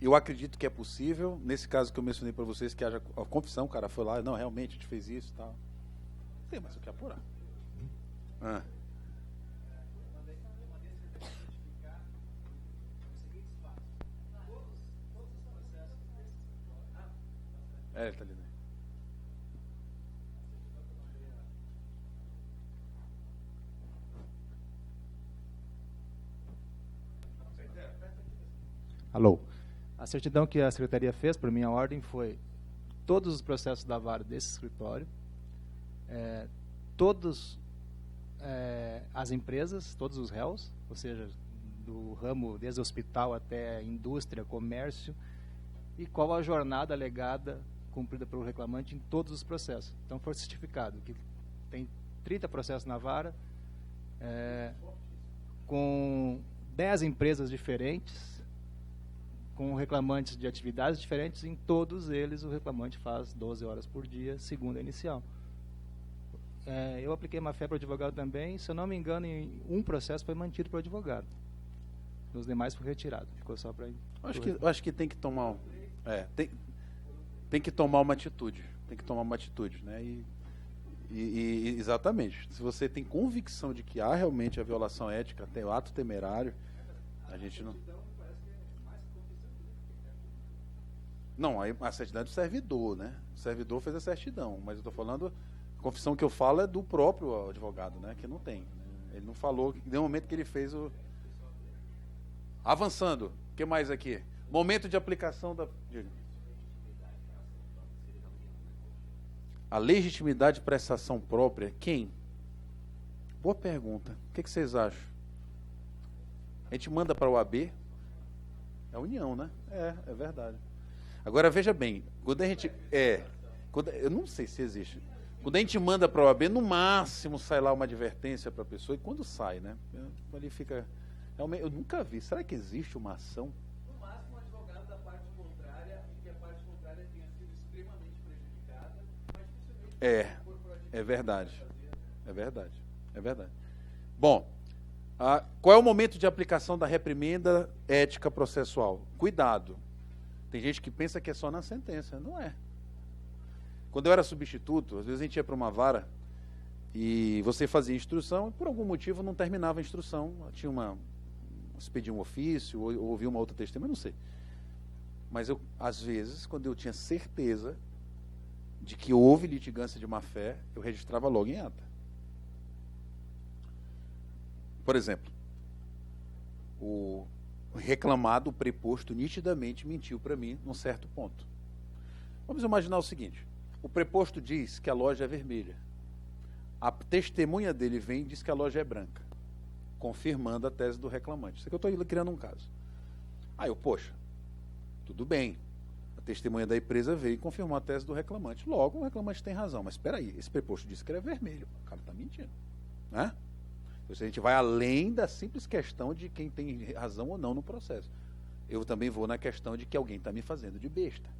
eu acredito que é possível, nesse caso que eu mencionei para vocês, que haja a confissão, o cara foi lá, não, realmente, a gente fez isso e tal. Tem mais o que apurar. Ele tá ali, né? Alô. A certidão que a Secretaria fez, por minha ordem, foi todos os processos da vara desse escritório, todos as empresas, todos os réus, ou seja, do ramo desde hospital até indústria, comércio, e qual a jornada alegada cumprida pelo reclamante em todos os processos. Então foi certificado que tem 30 processos na vara. com 10 empresas diferentes, com reclamantes de atividades diferentes. Em todos eles, o reclamante faz 12 horas por dia, segunda inicial. Eu apliquei má-fé para o advogado também. Se eu não me engano, em um processo foi mantido para o advogado. Nos demais foi retirado. Ficou só para... Acho que tem que tomar... tem que tomar uma atitude. Tem que tomar uma atitude, né? E exatamente. Se você tem convicção de que há realmente a violação ética, tem o ato temerário, a gente não... Não, a certidão é do servidor, né? O servidor fez a certidão, mas eu estou falando... A confissão que eu falo é do próprio advogado, né? Que não tem. Né? Ele não falou que no momento que ele fez o... Avançando. O que mais aqui? Momento de aplicação da... A legitimidade de prestação própria, quem? Boa pergunta. O que vocês acham? A gente manda para o AB? É a União, né? É verdade. Agora, veja bem. Quando a gente... eu não sei se existe... Quando a gente manda para a OAB, no máximo sai lá uma advertência para a pessoa, e quando sai, né? Ali fica... Eu nunca vi. Será que existe uma ação? No máximo, o advogado da parte contrária, e que a parte contrária tenha sido extremamente prejudicada, mas dificilmente... É verdade. É verdade. Bom, qual é o momento de aplicação da reprimenda ética processual? Cuidado. Tem gente que pensa que é só na sentença. Não é. Quando eu era substituto, às vezes a gente ia para uma vara e você fazia instrução e por algum motivo não terminava a instrução. Tinha você pedia um ofício ou ouvia uma outra testemunha, não sei. Mas eu, às vezes, quando eu tinha certeza de que houve litigância de má-fé, eu registrava logo em ata. Por exemplo, o reclamado, o preposto, nitidamente mentiu para mim num certo ponto. Vamos imaginar o seguinte. O preposto diz que a loja é vermelha. A testemunha dele vem e diz que a loja é branca, confirmando a tese do reclamante. Isso aqui eu estou criando um caso. Aí poxa, tudo bem. A testemunha da empresa veio e confirmou a tese do reclamante. Logo, o reclamante tem razão. Mas espera aí, esse preposto disse que ele é vermelho. O cara está mentindo. Né? Então, a gente vai além da simples questão de quem tem razão ou não no processo. Eu também vou na questão de que alguém está me fazendo de besta.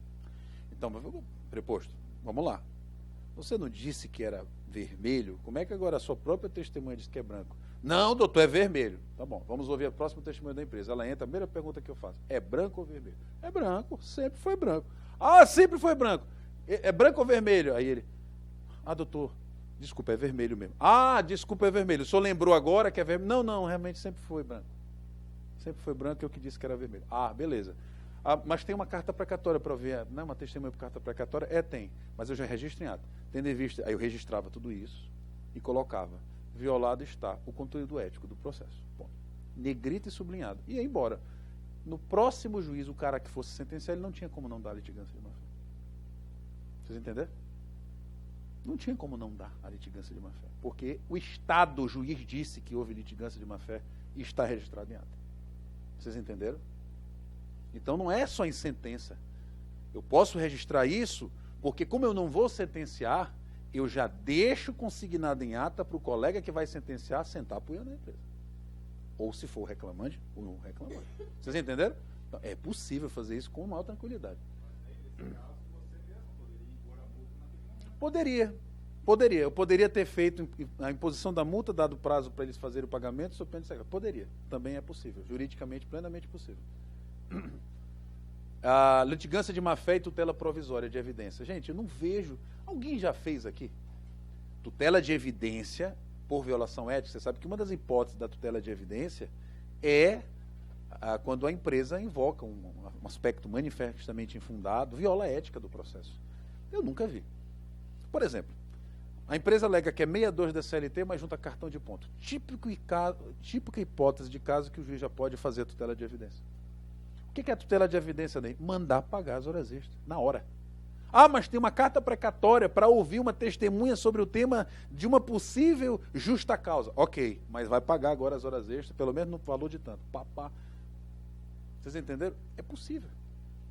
Então, preposto, vamos lá. Você não disse que era vermelho? Como é que agora a sua própria testemunha diz que é branco? Não, doutor, é vermelho. Tá bom, vamos ouvir a próxima testemunha da empresa. Ela entra, a primeira pergunta que eu faço. É branco ou vermelho? É branco, sempre foi branco. Ah, sempre foi branco. É branco ou vermelho? Aí ele, doutor, desculpa, é vermelho mesmo. Desculpa, é vermelho. O senhor lembrou agora que é vermelho? Não, realmente sempre foi branco. Sempre foi branco, eu que disse que era vermelho. Beleza. Mas tem uma carta precatória para ver, não é uma testemunha por carta precatória? Tem, mas eu já registro em ata. Tendo em vista, aí eu registrava tudo isso e colocava, violado está o conteúdo ético do processo. Bom, negrito e sublinhado. E ia embora. No próximo juízo, o cara que fosse sentenciar, ele não tinha como não dar a litigância de má-fé. Vocês entenderam? Não tinha como não dar a litigância de má-fé. Porque o Estado, o juiz, disse que houve litigância de má-fé e está registrado em ata. Vocês entenderam? Então não é só em sentença. Eu posso registrar isso porque, como eu não vou sentenciar, eu já deixo consignado em ata para o colega que vai sentenciar sentar apoiando a empresa. Ou se for reclamante, ou não reclamante. Vocês entenderam? Então, é possível fazer isso com maior tranquilidade. Poderia. Eu poderia ter feito a imposição da multa, dado prazo para eles fazerem o pagamento, sob pena de sacanagem. Poderia. Também é possível. Juridicamente, plenamente possível. A litigância de má-fé e tutela provisória de evidência. Gente, eu não vejo... Alguém já fez aqui? Tutela de evidência por violação ética. Você sabe que uma das hipóteses da tutela de evidência é quando a empresa invoca um aspecto manifestamente infundado, viola a ética do processo. Eu nunca vi. Por exemplo, a empresa alega que é 62 da CLT, mas junta cartão de ponto. Típica hipótese de caso que o juiz já pode fazer a tutela de evidência. O que é a tutela de evidência daí? Mandar pagar as horas extras, na hora. Mas tem uma carta precatória para ouvir uma testemunha sobre o tema de uma possível justa causa. Ok, mas vai pagar agora as horas extras, pelo menos no valor de tanto. Vocês entenderam? É possível.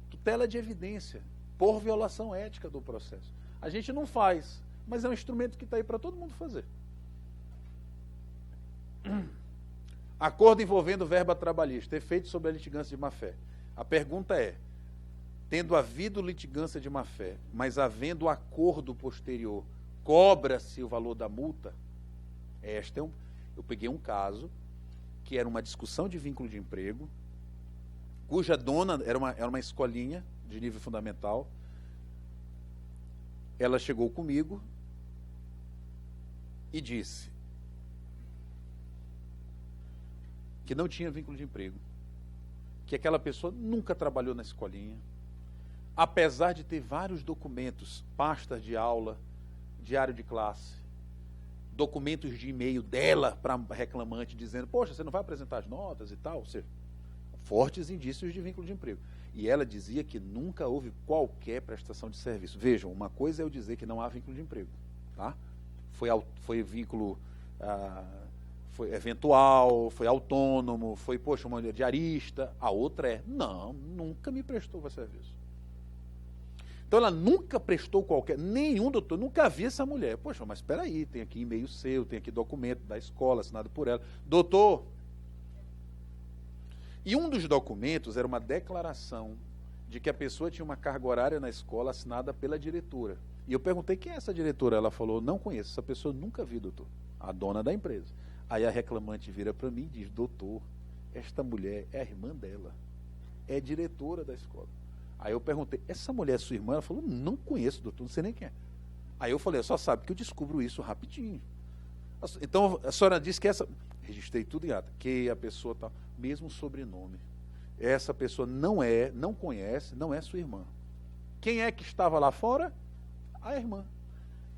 Tutela de evidência, por violação ética do processo. A gente não faz, mas é um instrumento que está aí para todo mundo fazer. Acordo envolvendo verba trabalhista, efeito sobre a litigância de má-fé. A pergunta é, tendo havido litigância de má-fé, mas havendo acordo posterior, cobra-se o valor da multa? Eu peguei um caso que era uma discussão de vínculo de emprego, cuja dona era uma escolinha de nível fundamental. Ela chegou comigo e disse que não tinha vínculo de emprego, que aquela pessoa nunca trabalhou na escolinha, apesar de ter vários documentos, pastas de aula, diário de classe, documentos de e-mail dela para reclamante dizendo, poxa, você não vai apresentar as notas e tal, ou seja, fortes indícios de vínculo de emprego. E ela dizia que nunca houve qualquer prestação de serviço. Vejam, uma coisa é eu dizer que não há vínculo de emprego, tá? Foi vínculo foi eventual, foi autônomo, foi, poxa, uma diarista. A outra é, não, nunca me prestou para serviço. Então ela nunca prestou nenhum doutor, nunca vi essa mulher. Poxa, mas espera aí, tem aqui e-mail seu, tem aqui documento da escola assinado por ela. Doutor. E um dos documentos era uma declaração de que a pessoa tinha uma carga horária na escola assinada pela diretora. E eu perguntei quem é essa diretora. Ela falou, não conheço, essa pessoa nunca vi, doutor. A dona da empresa. Aí a reclamante vira para mim e diz, doutor, esta mulher é a irmã dela, é diretora da escola. Aí eu perguntei, essa mulher é sua irmã? Ela falou, não conheço, doutor, não sei nem quem é. Aí eu falei, só sabe que eu descubro isso rapidinho. Então a senhora disse que registrei tudo em ata, que a pessoa está, mesmo sobrenome. Essa pessoa não conhece, não é sua irmã. Quem é que estava lá fora? A irmã.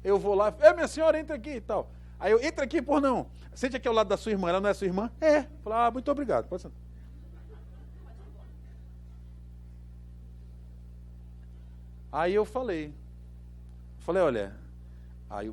Eu vou lá, minha senhora, entra aqui e tal. Aí eu, entra aqui, por não. Sente aqui ao lado da sua irmã, ela não é sua irmã? É. Falei, muito obrigado, pode sentar. Aí eu falei, olha, aí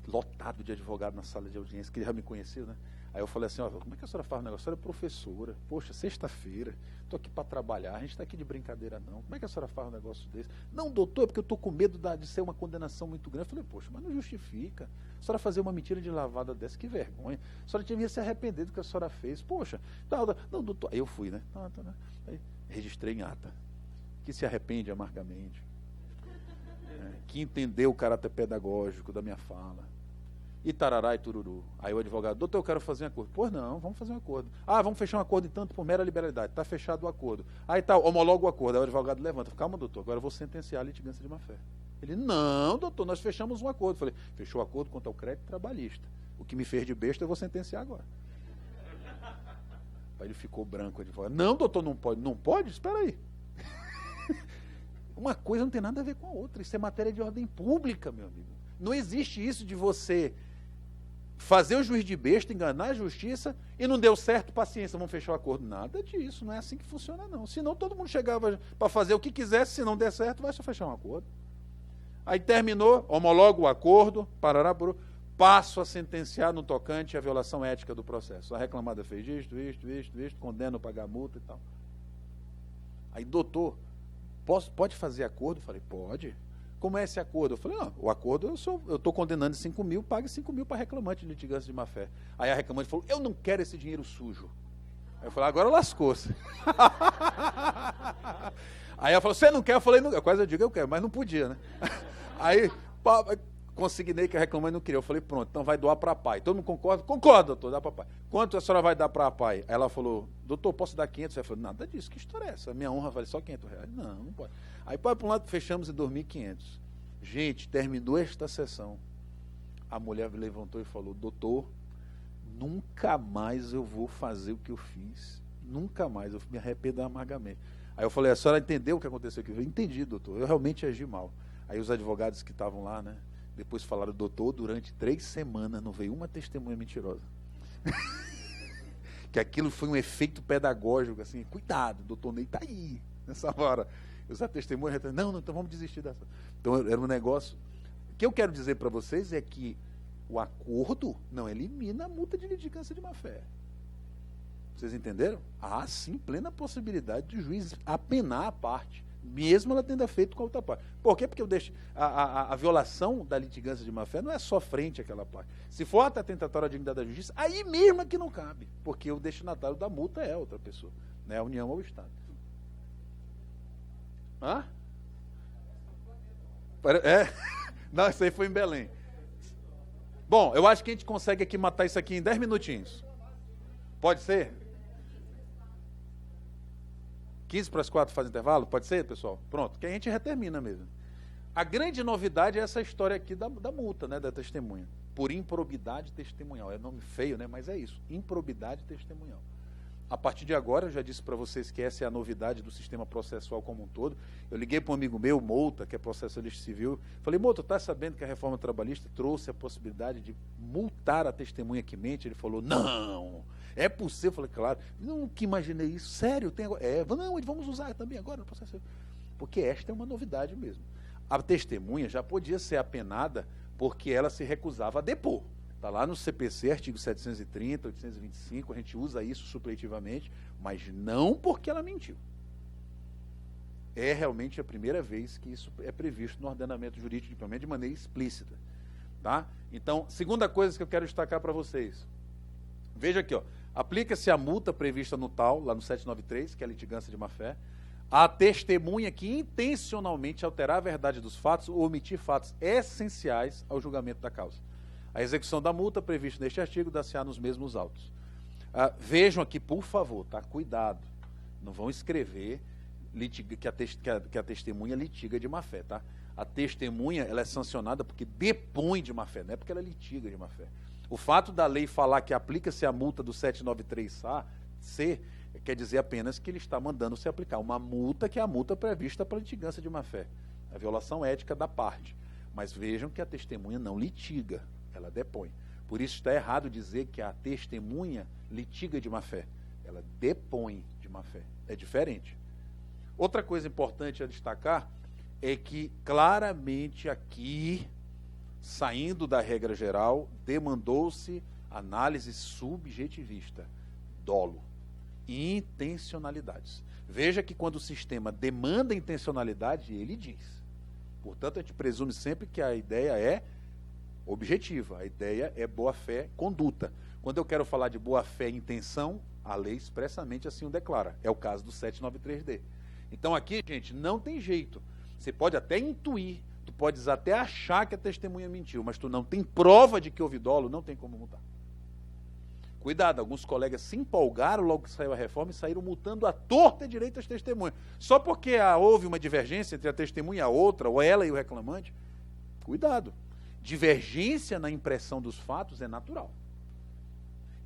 lotado de advogado na sala de audiência, que já me conheceu, né? Aí eu falei assim, como é que a senhora faz o negócio? A senhora é professora, poxa, sexta-feira, estou aqui para trabalhar, a gente está aqui de brincadeira não. Como é que a senhora faz um negócio desse? Não, doutor, é porque eu estou com medo de ser uma condenação muito grande. Eu falei, poxa, mas não justifica. A senhora fazer uma mentira de lavada dessa, que vergonha. A senhora devia se arrepender do que a senhora fez. Poxa, não, doutor. Aí eu fui, né? Aí registrei em ata, que se arrepende amargamente, que entendeu o caráter pedagógico da minha fala. E tarará e tururu. Aí o advogado, doutor, eu quero fazer um acordo. Pois não, vamos fazer um acordo. Vamos fechar um acordo em tanto por mera liberalidade. Está fechado o acordo. Aí tá, homologa o acordo. Aí o advogado levanta. Calma, doutor, agora eu vou sentenciar a litigância de má-fé. Ele, não, doutor, nós fechamos um acordo. Eu falei, fechou o acordo quanto ao crédito trabalhista. O que me fez de besta eu vou sentenciar agora. Aí ele ficou branco, o advogado. Não, doutor, não pode. Não pode? Espera aí. Uma coisa não tem nada a ver com a outra. Isso é matéria de ordem pública, meu amigo. Não existe isso de você fazer o juiz de besta, enganar a justiça, e não deu certo, paciência, vamos fechar o acordo. Nada disso, não é assim que funciona, não. Senão todo mundo chegava para fazer o que quisesse, se não der certo, vai só fechar um acordo. Aí terminou, homologa o acordo, passo a sentenciar no tocante à violação ética do processo. A reclamada fez isto, condena a pagar multa e tal. Aí, doutor, pode fazer acordo? Eu falei, pode. Como é esse acordo? Eu falei, o acordo eu estou condenando 5 mil, pague 5 mil para reclamante de litigância de má-fé. Aí a reclamante falou, eu não quero esse dinheiro sujo. Aí eu falei, agora lascou-se. Aí ela falou, você não quer? Eu falei, não, quase eu digo, eu quero, mas não podia, né? Aí consignei que a reclamante não queria. Eu falei, pronto, então vai doar para pai. Todo mundo concorda? Concorda, doutor, dá para pai. Quanto a senhora vai dar para pai? Aí ela falou, doutor, posso dar 500? Eu falei, nada disso, que história é essa? Minha honra vale só 500 reais. Não pode. Aí, para um lado, fechamos em 2.500. Gente, terminou esta sessão. A mulher levantou e falou, doutor, nunca mais eu vou fazer o que eu fiz. Nunca mais, eu me arrependo amargamente. Aí eu falei, a senhora entendeu o que aconteceu aqui? Eu entendi, doutor, eu realmente agi mal. Aí os advogados que estavam lá, né, depois falaram, doutor, durante 3 semanas não veio uma testemunha mentirosa. Que aquilo foi um efeito pedagógico, assim, cuidado, doutor Ney está aí, nessa hora. Os testemunhas, não, então vamos desistir dessa. Então era um negócio. O que eu quero dizer para vocês é que o acordo não elimina a multa de litigância de má-fé. Vocês entenderam? Há sim plena possibilidade de o juiz apenar a parte, mesmo ela tendo feito com a outra parte. Por quê? Porque eu deixo a violação da litigância de má-fé não é só frente àquela parte. Se for ato atentatório à dignidade da justiça, aí mesmo é que não cabe, porque o destinatário da multa é outra pessoa, né? A União ou o Estado. Hã? Não, isso aí foi em Belém. Bom, eu acho que a gente consegue aqui matar isso aqui em 10 minutinhos. Pode ser? 15 para as 4 faz intervalo? Pode ser, pessoal? Pronto, que a gente retermina mesmo. A grande novidade é essa história aqui da multa, né, da testemunha. Por improbidade testemunhal. É nome feio, né, mas é isso. Improbidade testemunhal. A partir de agora, eu já disse para vocês que essa é a novidade do sistema processual como um todo. Eu liguei para um amigo meu, Mouta, que é processualista civil. Falei, Mouta, está sabendo que a reforma trabalhista trouxe a possibilidade de multar a testemunha que mente? Ele falou, não, é possível. Eu falei, claro, nunca imaginei isso. Sério, tem agora? Não, vamos usar também agora no processo. Porque esta é uma novidade mesmo. A testemunha já podia ser apenada porque ela se recusava a depor. Está lá no CPC, artigo 730, 825, a gente usa isso supletivamente, mas não porque ela mentiu. É realmente a primeira vez que isso é previsto no ordenamento jurídico de maneira explícita. Tá? Então, segunda coisa que eu quero destacar para vocês. Veja aqui, ó, aplica-se a multa prevista no tal, lá no 793, que é a litigância de má-fé, a testemunha que intencionalmente alterar a verdade dos fatos ou omitir fatos essenciais ao julgamento da causa. A execução da multa prevista neste artigo dá-se-á nos mesmos autos. Vejam aqui, por favor, tá? Cuidado. Não vão escrever que a testemunha litiga de má-fé, tá? A testemunha, ela é sancionada porque depõe de má-fé, não é porque ela litiga de má-fé. O fato da lei falar que aplica-se a multa do 793-C quer dizer apenas que ele está mandando se aplicar uma multa que é a multa prevista para litigância de má-fé, a violação ética da parte. Mas vejam que a testemunha não litiga, ela depõe. Por isso está errado dizer que a testemunha litiga de má-fé. Ela depõe de má-fé. É diferente. Outra coisa importante a destacar é que claramente aqui, saindo da regra geral, demandou-se análise subjetivista, dolo e intencionalidades. Veja que quando o sistema demanda intencionalidade, ele diz. Portanto, a gente presume sempre que a ideia é objetiva, a ideia é boa-fé, conduta. Quando eu quero falar de boa-fé e intenção, a lei expressamente assim o declara. É o caso do 793D. Então aqui, gente, não tem jeito. Você pode até intuir, tu podes até achar que a testemunha mentiu, mas tu não tem prova de que houve dolo, não tem como multar. Cuidado, alguns colegas se empolgaram logo que saiu a reforma e saíram multando à torta e direita as testemunhas. Só porque houve uma divergência entre a testemunha e a outra, ou ela e o reclamante. Cuidado. Divergência na impressão dos fatos é natural.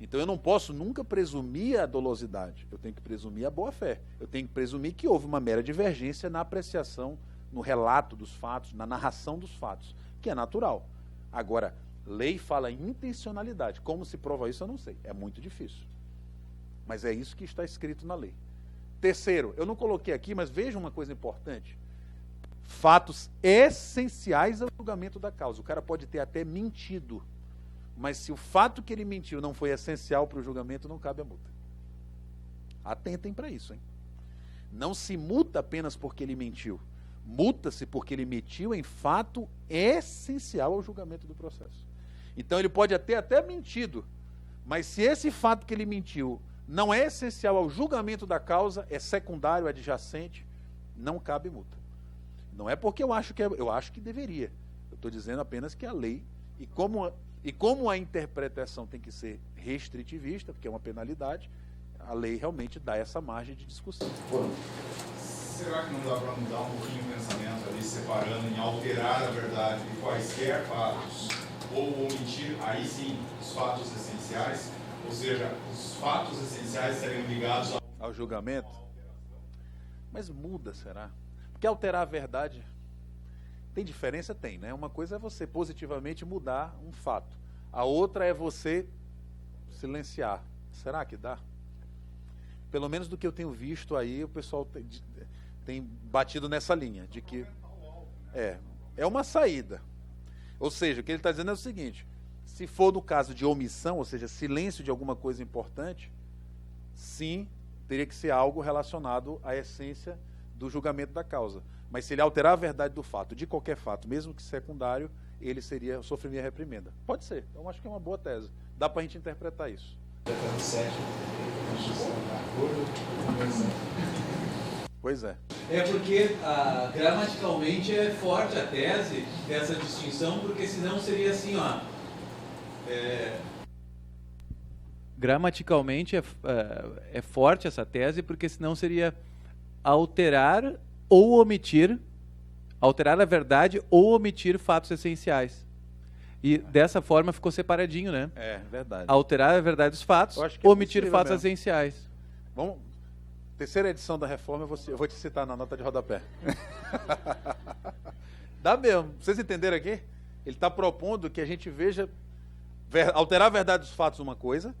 Então eu não posso nunca presumir a dolosidade. Eu tenho que presumir a boa-fé. Eu tenho que presumir que houve uma mera divergência na apreciação, no relato dos fatos, na narração dos fatos, que é natural. Agora, lei fala em intencionalidade. Como se prova isso, eu não sei. É muito difícil. Mas é isso que está escrito na lei. Terceiro, eu não coloquei aqui, mas veja uma coisa importante. Fatos essenciais ao julgamento da causa. O cara pode ter até mentido, mas se o fato que ele mentiu não foi essencial para o julgamento, não cabe a multa. Atentem para isso, hein? Não se multa apenas porque ele mentiu. Multa-se porque ele mentiu em fato essencial ao julgamento do processo. Então ele pode até mentido, mas se esse fato que ele mentiu não é essencial ao julgamento da causa, é secundário, adjacente, não cabe multa. Não é porque eu acho que deveria. Eu estou dizendo apenas que a lei, e como a interpretação tem que ser restritivista, porque é uma penalidade, a lei realmente dá essa margem de discussão. Será que não dá para mudar um pouquinho o pensamento ali, separando em alterar a verdade de quaisquer fatos, ou omitir, aí sim, os fatos essenciais? Ou seja, os fatos essenciais seriam ligados ao julgamento? Mas muda, será? Porque alterar a verdade, tem diferença? Tem, né? Uma coisa é você positivamente mudar um fato. A outra é você silenciar. Será que dá? Pelo menos do que eu tenho visto aí, o pessoal tem batido nessa linha, de que é uma saída. Ou seja, o que ele está dizendo é o seguinte, se for no caso de omissão, ou seja, silêncio de alguma coisa importante, sim, teria que ser algo relacionado à essência do julgamento da causa. Mas se ele alterar a verdade do fato, de qualquer fato, mesmo que secundário, ele sofreria reprimenda. Pode ser. Eu acho que é uma boa tese. Dá para a gente interpretar isso. Pois é. É porque gramaticalmente é forte a tese dessa distinção, porque senão seria assim, ó. Gramaticalmente é forte essa tese, porque senão seria alterar ou omitir, alterar a verdade ou omitir fatos essenciais. E dessa forma ficou separadinho, né? É, verdade. Alterar a verdade dos fatos, Eu acho que é omitir possível fatos mesmo. essenciais. Vamos. Terceira edição da reforma, eu vou te citar na nota de rodapé. Dá mesmo. Vocês entenderam aqui? Ele está propondo que a gente veja, alterar a verdade dos fatos uma coisa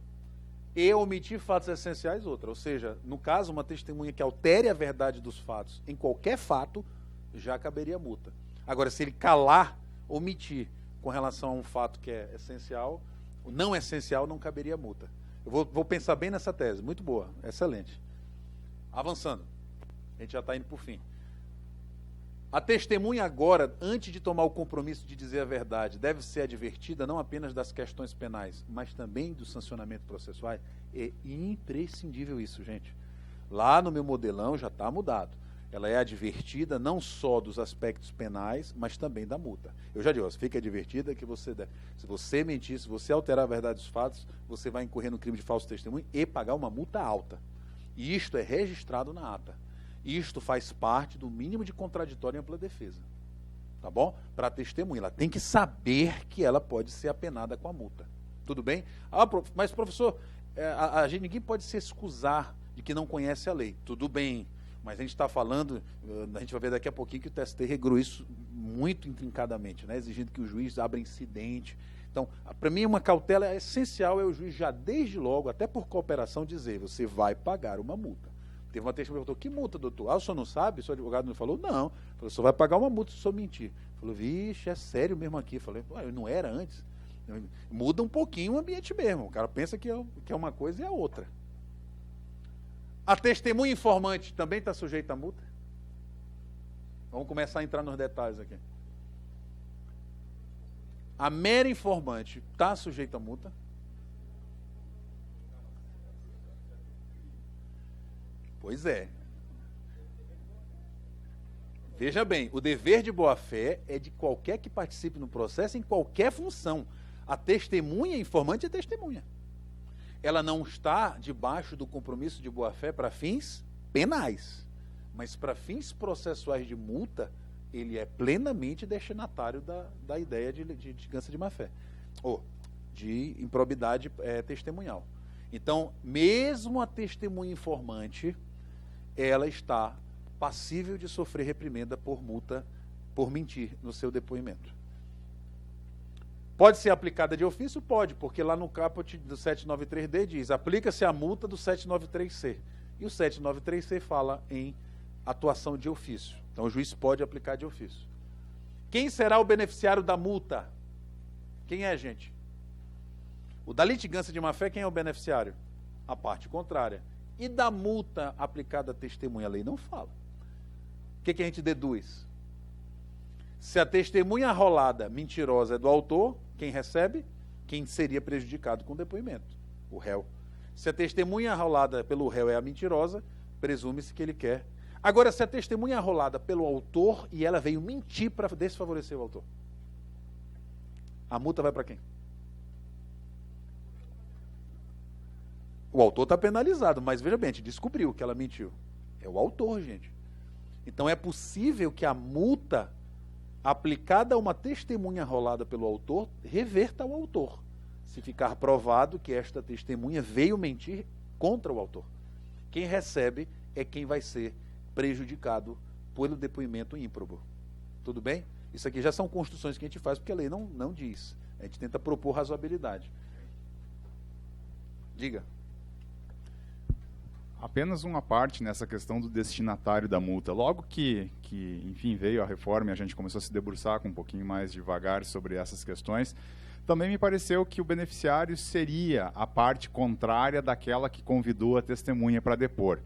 e omitir fatos essenciais outra. Ou seja, no caso, uma testemunha que altere a verdade dos fatos em qualquer fato, já caberia multa. Agora, se ele calar, omitir com relação a um fato que é essencial, não essencial, não caberia multa. Eu vou pensar bem nessa tese. Muito boa, excelente. Avançando. A gente já está indo para o fim. A testemunha agora, antes de tomar o compromisso de dizer a verdade, deve ser advertida não apenas das questões penais, mas também do sancionamento processual. É imprescindível isso, gente. Lá no meu modelão já está mudado. Ela é advertida não só dos aspectos penais, mas também da multa. Eu já digo, fica advertida que se você mentir, se você alterar a verdade dos fatos, você vai incorrer no crime de falso testemunho e pagar uma multa alta. E isto é registrado na ata. Isto faz parte do mínimo de contraditório em ampla defesa. Tá bom? Para a testemunha. Ela tem que saber que ela pode ser apenada com a multa. Tudo bem? Mas, professor, ninguém pode se excusar de que não conhece a lei. Tudo bem. Mas a gente está falando, a gente vai ver daqui a pouquinho que o TST regrou isso muito intrincadamente, né? Exigindo que o juiz abra incidente. Então, para mim, uma cautela essencial é o juiz já desde logo, até por cooperação, dizer, você vai pagar uma multa. Teve uma testemunha que perguntou, que multa, doutor? O senhor não sabe? O seu advogado não falou? Não. Falou, o senhor vai pagar uma multa se o senhor mentir. Falou, vixe, é sério mesmo aqui. Falei, não era antes. Muda um pouquinho o ambiente mesmo. O cara pensa que é uma coisa e é outra. A testemunha informante também está sujeita a multa? Vamos começar a entrar nos detalhes aqui. A mera informante está sujeita a multa? Pois é. Veja bem, o dever de boa-fé é de qualquer que participe no processo em qualquer função. A testemunha informante é testemunha. Ela não está debaixo do compromisso de boa-fé para fins penais, mas para fins processuais de multa, ele é plenamente destinatário da ideia de ganância de má-fé, ou de improbidade testemunhal. Então, mesmo a testemunha informante, ela está passível de sofrer reprimenda por multa, por mentir no seu depoimento. Pode ser aplicada de ofício? Pode, porque lá no caput do 793D diz, aplica-se a multa do 793C. E o 793C fala em atuação de ofício. Então o juiz pode aplicar de ofício. Quem será o beneficiário da multa? Quem é, gente? O da litigância de má-fé, quem é o beneficiário? A parte contrária. E da multa aplicada à testemunha, a lei não fala. O que a gente deduz? Se a testemunha arrolada, mentirosa, é do autor, quem recebe? Quem seria prejudicado com o depoimento? O réu. Se a testemunha arrolada pelo réu é a mentirosa, presume-se que ele quer. Agora, se a testemunha arrolada pelo autor e ela veio mentir para desfavorecer o autor, a multa vai para quem? O autor está penalizado, mas veja bem, a gente descobriu que ela mentiu. É o autor, gente. Então é possível que a multa aplicada a uma testemunha arrolada pelo autor reverta ao autor, se ficar provado que esta testemunha veio mentir contra o autor. Quem recebe é quem vai ser prejudicado pelo depoimento ímprobo. Tudo bem? Isso aqui já são construções que a gente faz porque a lei não diz. A gente tenta propor razoabilidade. Diga. Apenas uma parte nessa questão do destinatário da multa. Logo que enfim, veio a reforma e a gente começou a se debruçar com um pouquinho mais devagar sobre essas questões, também me pareceu que o beneficiário seria a parte contrária daquela que convidou a testemunha para depor.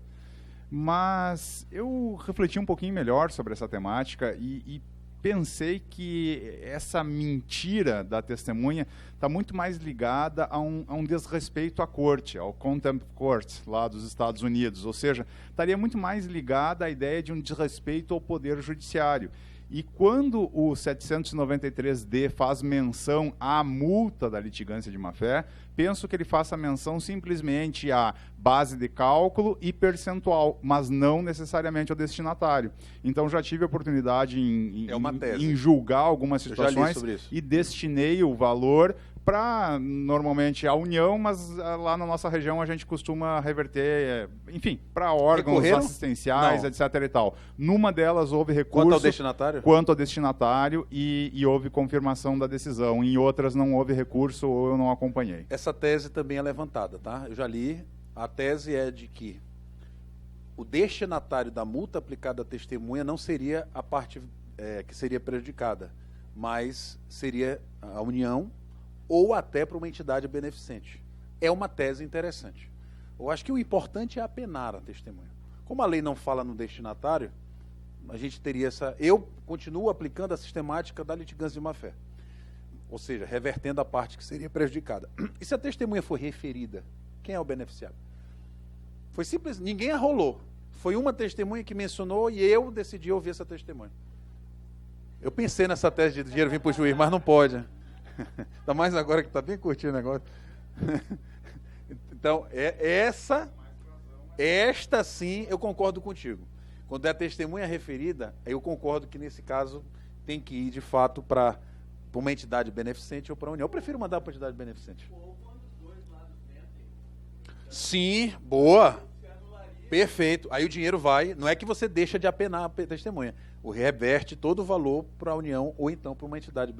Mas eu refleti um pouquinho melhor sobre essa temática e pensei que essa mentira da testemunha está muito mais ligada a um desrespeito à corte, ao contempt of court lá dos Estados Unidos, ou seja, estaria muito mais ligada à ideia de um desrespeito ao poder judiciário. E quando o 793D faz menção à multa da litigância de má-fé, penso que ele faça menção simplesmente à base de cálculo e percentual, mas não necessariamente ao destinatário. Então, já tive a oportunidade em julgar algumas situações e destinei o valor para, normalmente, a União, mas lá na nossa região a gente costuma reverter, enfim, para órgãos assistenciais, etc. e tal. Numa delas houve recurso... Quanto ao destinatário? Quanto ao destinatário e houve confirmação da decisão. Em outras não houve recurso ou eu não acompanhei. Essa tese também é levantada, tá? Eu já li. A tese é de que o destinatário da multa aplicada à testemunha não seria a parte que seria prejudicada, mas seria a União ou até para uma entidade beneficente. É uma tese interessante. Eu acho que o importante é apenar a testemunha. Como a lei não fala no destinatário, a gente teria essa... Eu continuo aplicando a sistemática da litigância de má-fé, ou seja, revertendo a parte que seria prejudicada. E se a testemunha for referida, quem é o beneficiário? Foi simples, ninguém arrolou. Foi uma testemunha que mencionou e eu decidi ouvir essa testemunha. Eu pensei nessa tese de dinheiro vir para o juiz, mas não pode. Ainda mais agora que está bem curtinho o negócio. Então, esta sim, eu concordo contigo. Quando é a testemunha referida, eu concordo que nesse caso tem que ir de fato para uma entidade beneficente ou para a União. Eu prefiro mandar para a entidade beneficente. Ou quando os dois lados mentem. Sim, boa. Perfeito. Aí o dinheiro vai, não é que você deixa de apenar a testemunha, o reverte todo o valor para a União ou então para uma entidade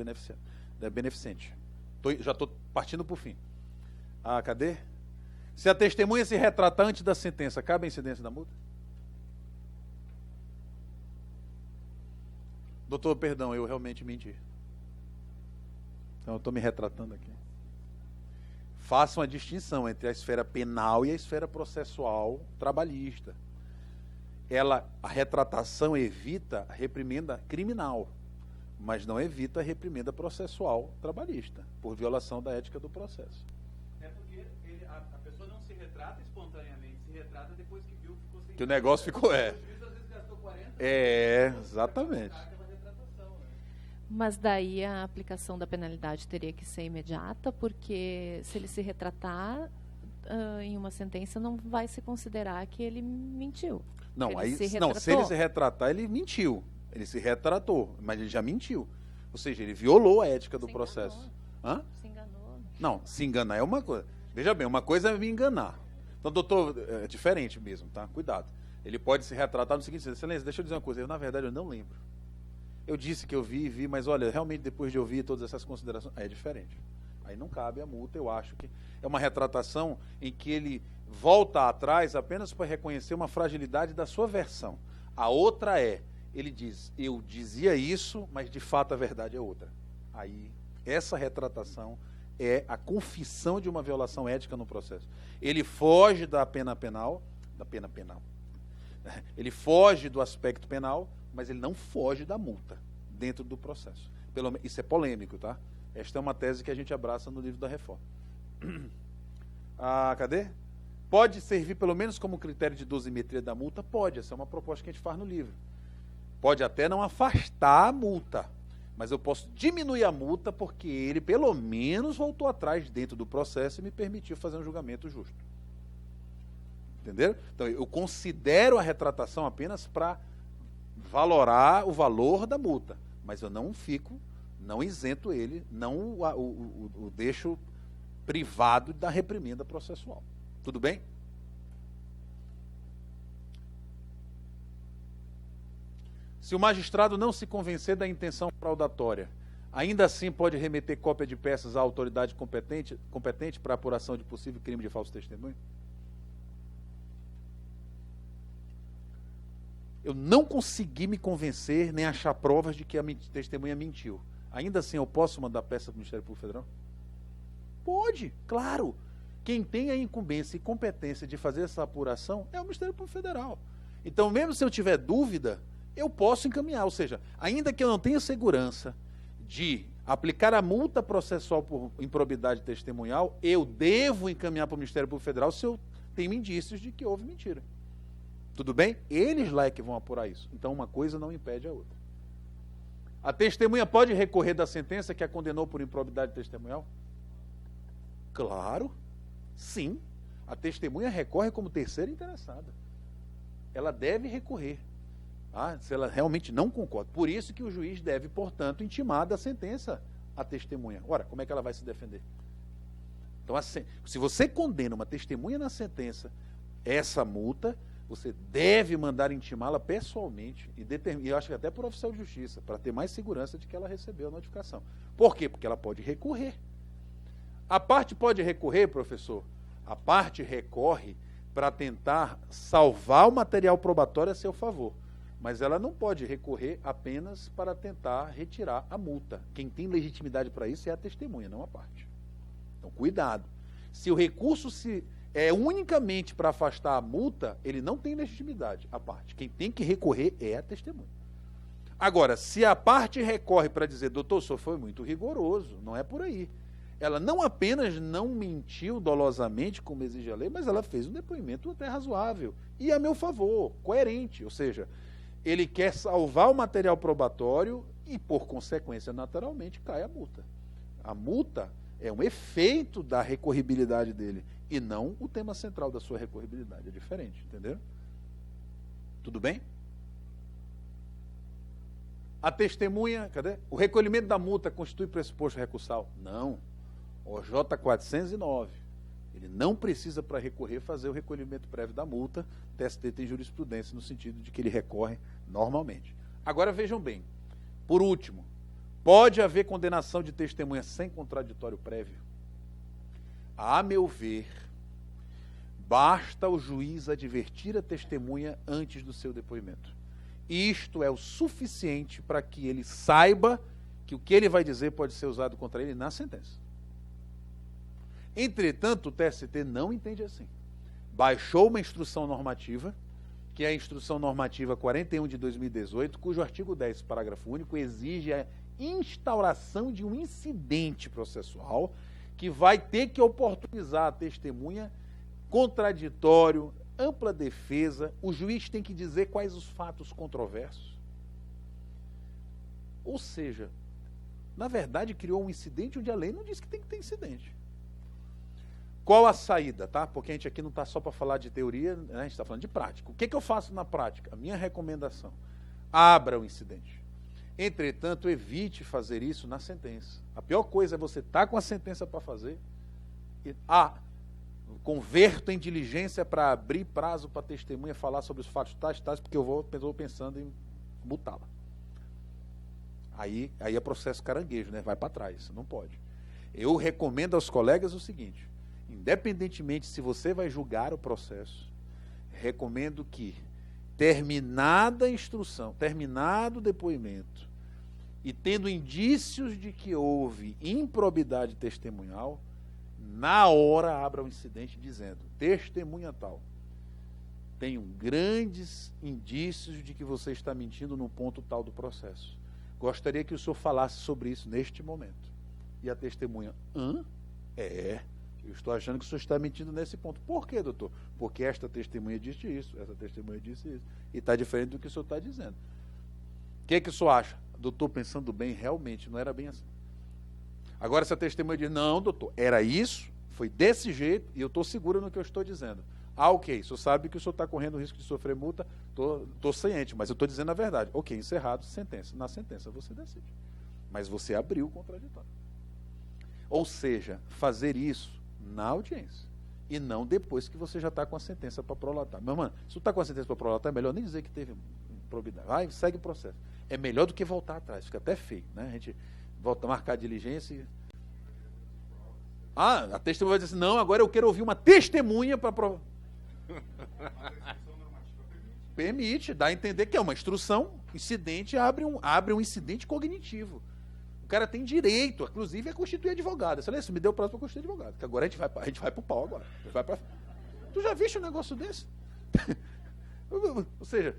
beneficente. Já estou partindo para o fim. Ah, cadê? Se a testemunha se retratar antes da sentença, cabe a incidência da multa? Doutor, perdão, eu realmente menti. Então eu estou me retratando aqui. Faça uma distinção entre a esfera penal e a esfera processual trabalhista. A retratação evita a reprimenda criminal, mas não evita a reprimenda processual trabalhista, por violação da ética do processo. É porque a pessoa não se retrata espontaneamente, se retrata depois que viu que ficou sem... Que o negócio ficou, O juiz às vezes gastou 40... exatamente. Mas daí a aplicação da penalidade teria que ser imediata, porque se ele se retratar em uma sentença, não vai se considerar que ele mentiu. Não, se ele se retratar, ele mentiu. Ele se retratou, mas ele já mentiu. Ou seja, ele violou a ética do processo. Hã? Se enganou. Não, se enganar é uma coisa. Veja bem, uma coisa é me enganar. Então, doutor, é diferente mesmo, tá? Cuidado. Ele pode se retratar no seguinte: excelência, deixa eu dizer uma coisa. Na verdade, eu não lembro. Eu disse que eu vi, mas olha, realmente depois de ouvir todas essas considerações, é diferente. Aí não cabe a multa, eu acho que é uma retratação em que ele volta atrás apenas para reconhecer uma fragilidade da sua versão. A outra ele diz, eu dizia isso, mas de fato a verdade é outra. Aí, essa retratação é a confissão de uma violação ética no processo. Ele foge da pena penal, ele foge do aspecto penal, mas ele não foge da multa dentro do processo. Isso é polêmico, tá? Esta é uma tese que a gente abraça no livro da reforma. Cadê? Pode servir pelo menos como critério de dosimetria da multa? Pode, essa é uma proposta que a gente faz no livro. Pode até não afastar a multa, mas eu posso diminuir a multa porque ele pelo menos voltou atrás dentro do processo e me permitiu fazer um julgamento justo. Entenderam? Então eu considero a retratação apenas para valorar o valor da multa, mas eu não isento ele, não o deixo privado da reprimenda processual. Tudo bem? Se o magistrado não se convencer da intenção fraudatória, ainda assim pode remeter cópia de peças à autoridade competente para apuração de possível crime de falso testemunho? Eu não consegui me convencer nem achar provas de que a testemunha mentiu. Ainda assim, eu posso mandar peça para o Ministério Público Federal? Pode, claro. Quem tem a incumbência e competência de fazer essa apuração é o Ministério Público Federal. Então, mesmo se eu tiver dúvida, eu posso encaminhar. Ou seja, ainda que eu não tenha segurança de aplicar a multa processual por improbidade testemunhal, eu devo encaminhar para o Ministério Público Federal se eu tenho indícios de que houve mentira. Tudo bem? Eles lá é que vão apurar isso. Então, uma coisa não impede a outra. A testemunha pode recorrer da sentença que a condenou por improbidade testemunhal? Claro, sim. A testemunha recorre como terceira interessada. Ela deve recorrer, se ela realmente não concorda. Por isso que o juiz deve, portanto, intimar da sentença a testemunha. Ora, como é que ela vai se defender? Então, se você condena uma testemunha na sentença, essa multa, você deve mandar intimá-la pessoalmente e eu acho que até por oficial de justiça, para ter mais segurança de que ela recebeu a notificação. Por quê? Porque ela pode recorrer. A parte pode recorrer, professor? A parte recorre para tentar salvar o material probatório a seu favor. Mas ela não pode recorrer apenas para tentar retirar a multa. Quem tem legitimidade para isso é a testemunha, não a parte. Então, cuidado. Se o recurso é unicamente para afastar a multa, ele não tem legitimidade, a parte. Quem tem que recorrer é a testemunha. Agora, se a parte recorre para dizer, doutor, o senhor foi muito rigoroso, não é por aí. Ela não apenas não mentiu dolosamente, como exige a lei, mas ela fez um depoimento até razoável e a meu favor, coerente. Ou seja, ele quer salvar o material probatório e, por consequência, naturalmente, cai a multa. A multa é um efeito da recorribilidade dele e não o tema central da sua recorribilidade. É diferente, entendeu? Tudo bem? A testemunha, cadê? O recolhimento da multa constitui pressuposto recursal? Não. OJ 409. Ele não precisa, para recorrer, fazer o recolhimento prévio da multa. O TST tem jurisprudência no sentido de que ele recorre normalmente. Agora vejam bem. Por último, pode haver condenação de testemunha sem contraditório prévio? A meu ver, basta o juiz advertir a testemunha antes do seu depoimento. Isto é o suficiente para que ele saiba que o que ele vai dizer pode ser usado contra ele na sentença. Entretanto, o TST não entende assim. Baixou uma instrução normativa, que é a Instrução Normativa 41 de 2018, cujo artigo 10, parágrafo único, exige a instauração de um incidente processual que vai ter que oportunizar a testemunha, contraditório, ampla defesa, o juiz tem que dizer quais os fatos controversos. Ou seja, na verdade, criou um incidente onde a lei não diz que tem que ter incidente. Qual a saída, tá? Porque a gente aqui não está só para falar de teoria, né? A gente está falando de prática. O que eu faço na prática? A minha recomendação, abra o incidente. Entretanto, evite fazer isso na sentença. A pior coisa é você estar com a sentença para fazer e, converto em diligência para abrir prazo para a testemunha falar sobre os fatos tais, porque eu estou pensando em mutá-la. Aí é processo caranguejo, né? Vai para trás, não pode. Eu recomendo aos colegas o seguinte, independentemente se você vai julgar o processo, recomendo que, terminada a instrução, terminado o depoimento, e tendo indícios de que houve improbidade testemunhal, na hora abra o incidente dizendo, testemunha tal, tenho grandes indícios de que você está mentindo no ponto tal do processo. Gostaria que o senhor falasse sobre isso neste momento. E a testemunha, eu estou achando que o senhor está mentindo nesse ponto. Por quê, doutor? Porque esta testemunha disse isso, essa testemunha disse isso. E está diferente do que o senhor está dizendo. O que o senhor acha? Doutor, pensando bem, realmente não era bem assim. Agora, se a testemunha diz, não, doutor, era isso, foi desse jeito, e eu estou seguro no que eu estou dizendo. Ok, o senhor sabe que o senhor está correndo o risco de sofrer multa, estou ciente, mas eu estou dizendo a verdade. Ok, encerrado, sentença. Na sentença você decide. Mas você abriu o contraditório. Ou seja, fazer isso na audiência. E não depois que você já está com a sentença para prolatar. Mas, mano, se você está com a sentença para prolatar, é melhor nem dizer que teve improbidade. Vai, segue o processo. É melhor do que voltar atrás, fica até feio, né? A gente volta a marcar a diligência e... a testemunha vai dizer assim, não, agora eu quero ouvir uma testemunha para provar. Permite, dá a entender que é uma instrução, incidente, abre um incidente cognitivo. O cara tem direito, inclusive, a constituir advogado. Excelência, me deu prazo para constituir advogado, que agora a gente vai para o pau agora. Tu já viste um negócio desse? Ou seja,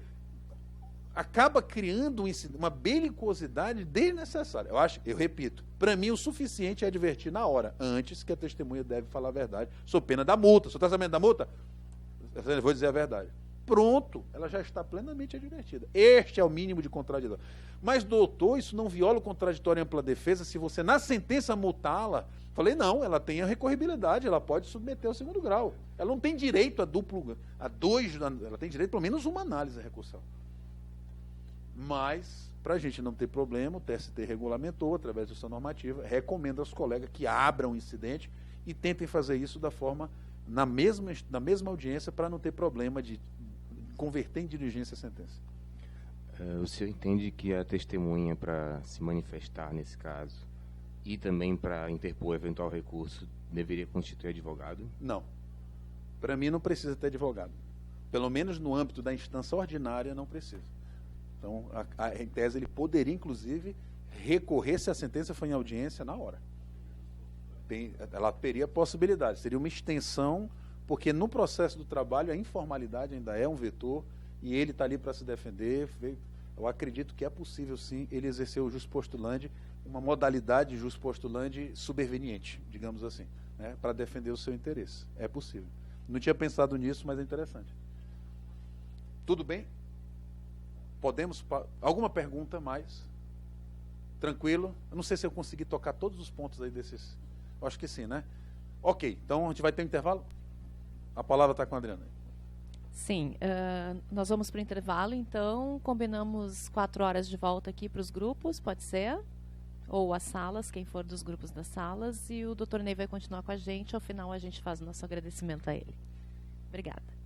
acaba criando uma belicosidade desnecessária. Eu repito, para mim o suficiente é advertir na hora, antes que a testemunha deve falar a verdade, sob pena da multa. Se eu estou sabendo da multa, eu vou dizer a verdade. Pronto, ela já está plenamente advertida. Este é o mínimo de contraditório. Mas, doutor, isso não viola o contraditório em ampla defesa se você, na sentença, multá-la? Falei, não, ela tem a recorribilidade, ela pode submeter ao segundo grau. Ela não tem direito ela tem direito a pelo menos uma análise recursal. Mas, para a gente não ter problema, o TST regulamentou, através da sua normativa, recomenda aos colegas que abram o incidente e tentem fazer isso da forma, na mesma audiência, para não ter problema de converter em diligência a sentença. O senhor entende que a testemunha, para se manifestar nesse caso, e também para interpor eventual recurso, deveria constituir advogado? Não. Para mim, não precisa ter advogado. Pelo menos no âmbito da instância ordinária, não precisa. Então, em tese, ele poderia, inclusive, recorrer se a sentença for em audiência na hora. Ela teria possibilidade, seria uma extensão, porque no processo do trabalho a informalidade ainda é um vetor e ele está ali para se defender. Eu acredito que é possível, sim, ele exercer o jus postulandi, uma modalidade de jus postulandi superveniente, digamos assim, né, para defender o seu interesse. É possível. Não tinha pensado nisso, mas é interessante. Tudo bem? Podemos? Alguma pergunta mais? Tranquilo? Eu não sei se eu consegui tocar todos os pontos aí desses. Eu acho que sim, né? Ok, então a gente vai ter um intervalo? A palavra está com a Adriana. Sim, nós vamos para o intervalo, então combinamos 4 horas de volta aqui para os grupos, pode ser? Ou as salas, quem for dos grupos das salas, e o Dr. Ney vai continuar com a gente, ao final a gente faz o nosso agradecimento a ele. Obrigada.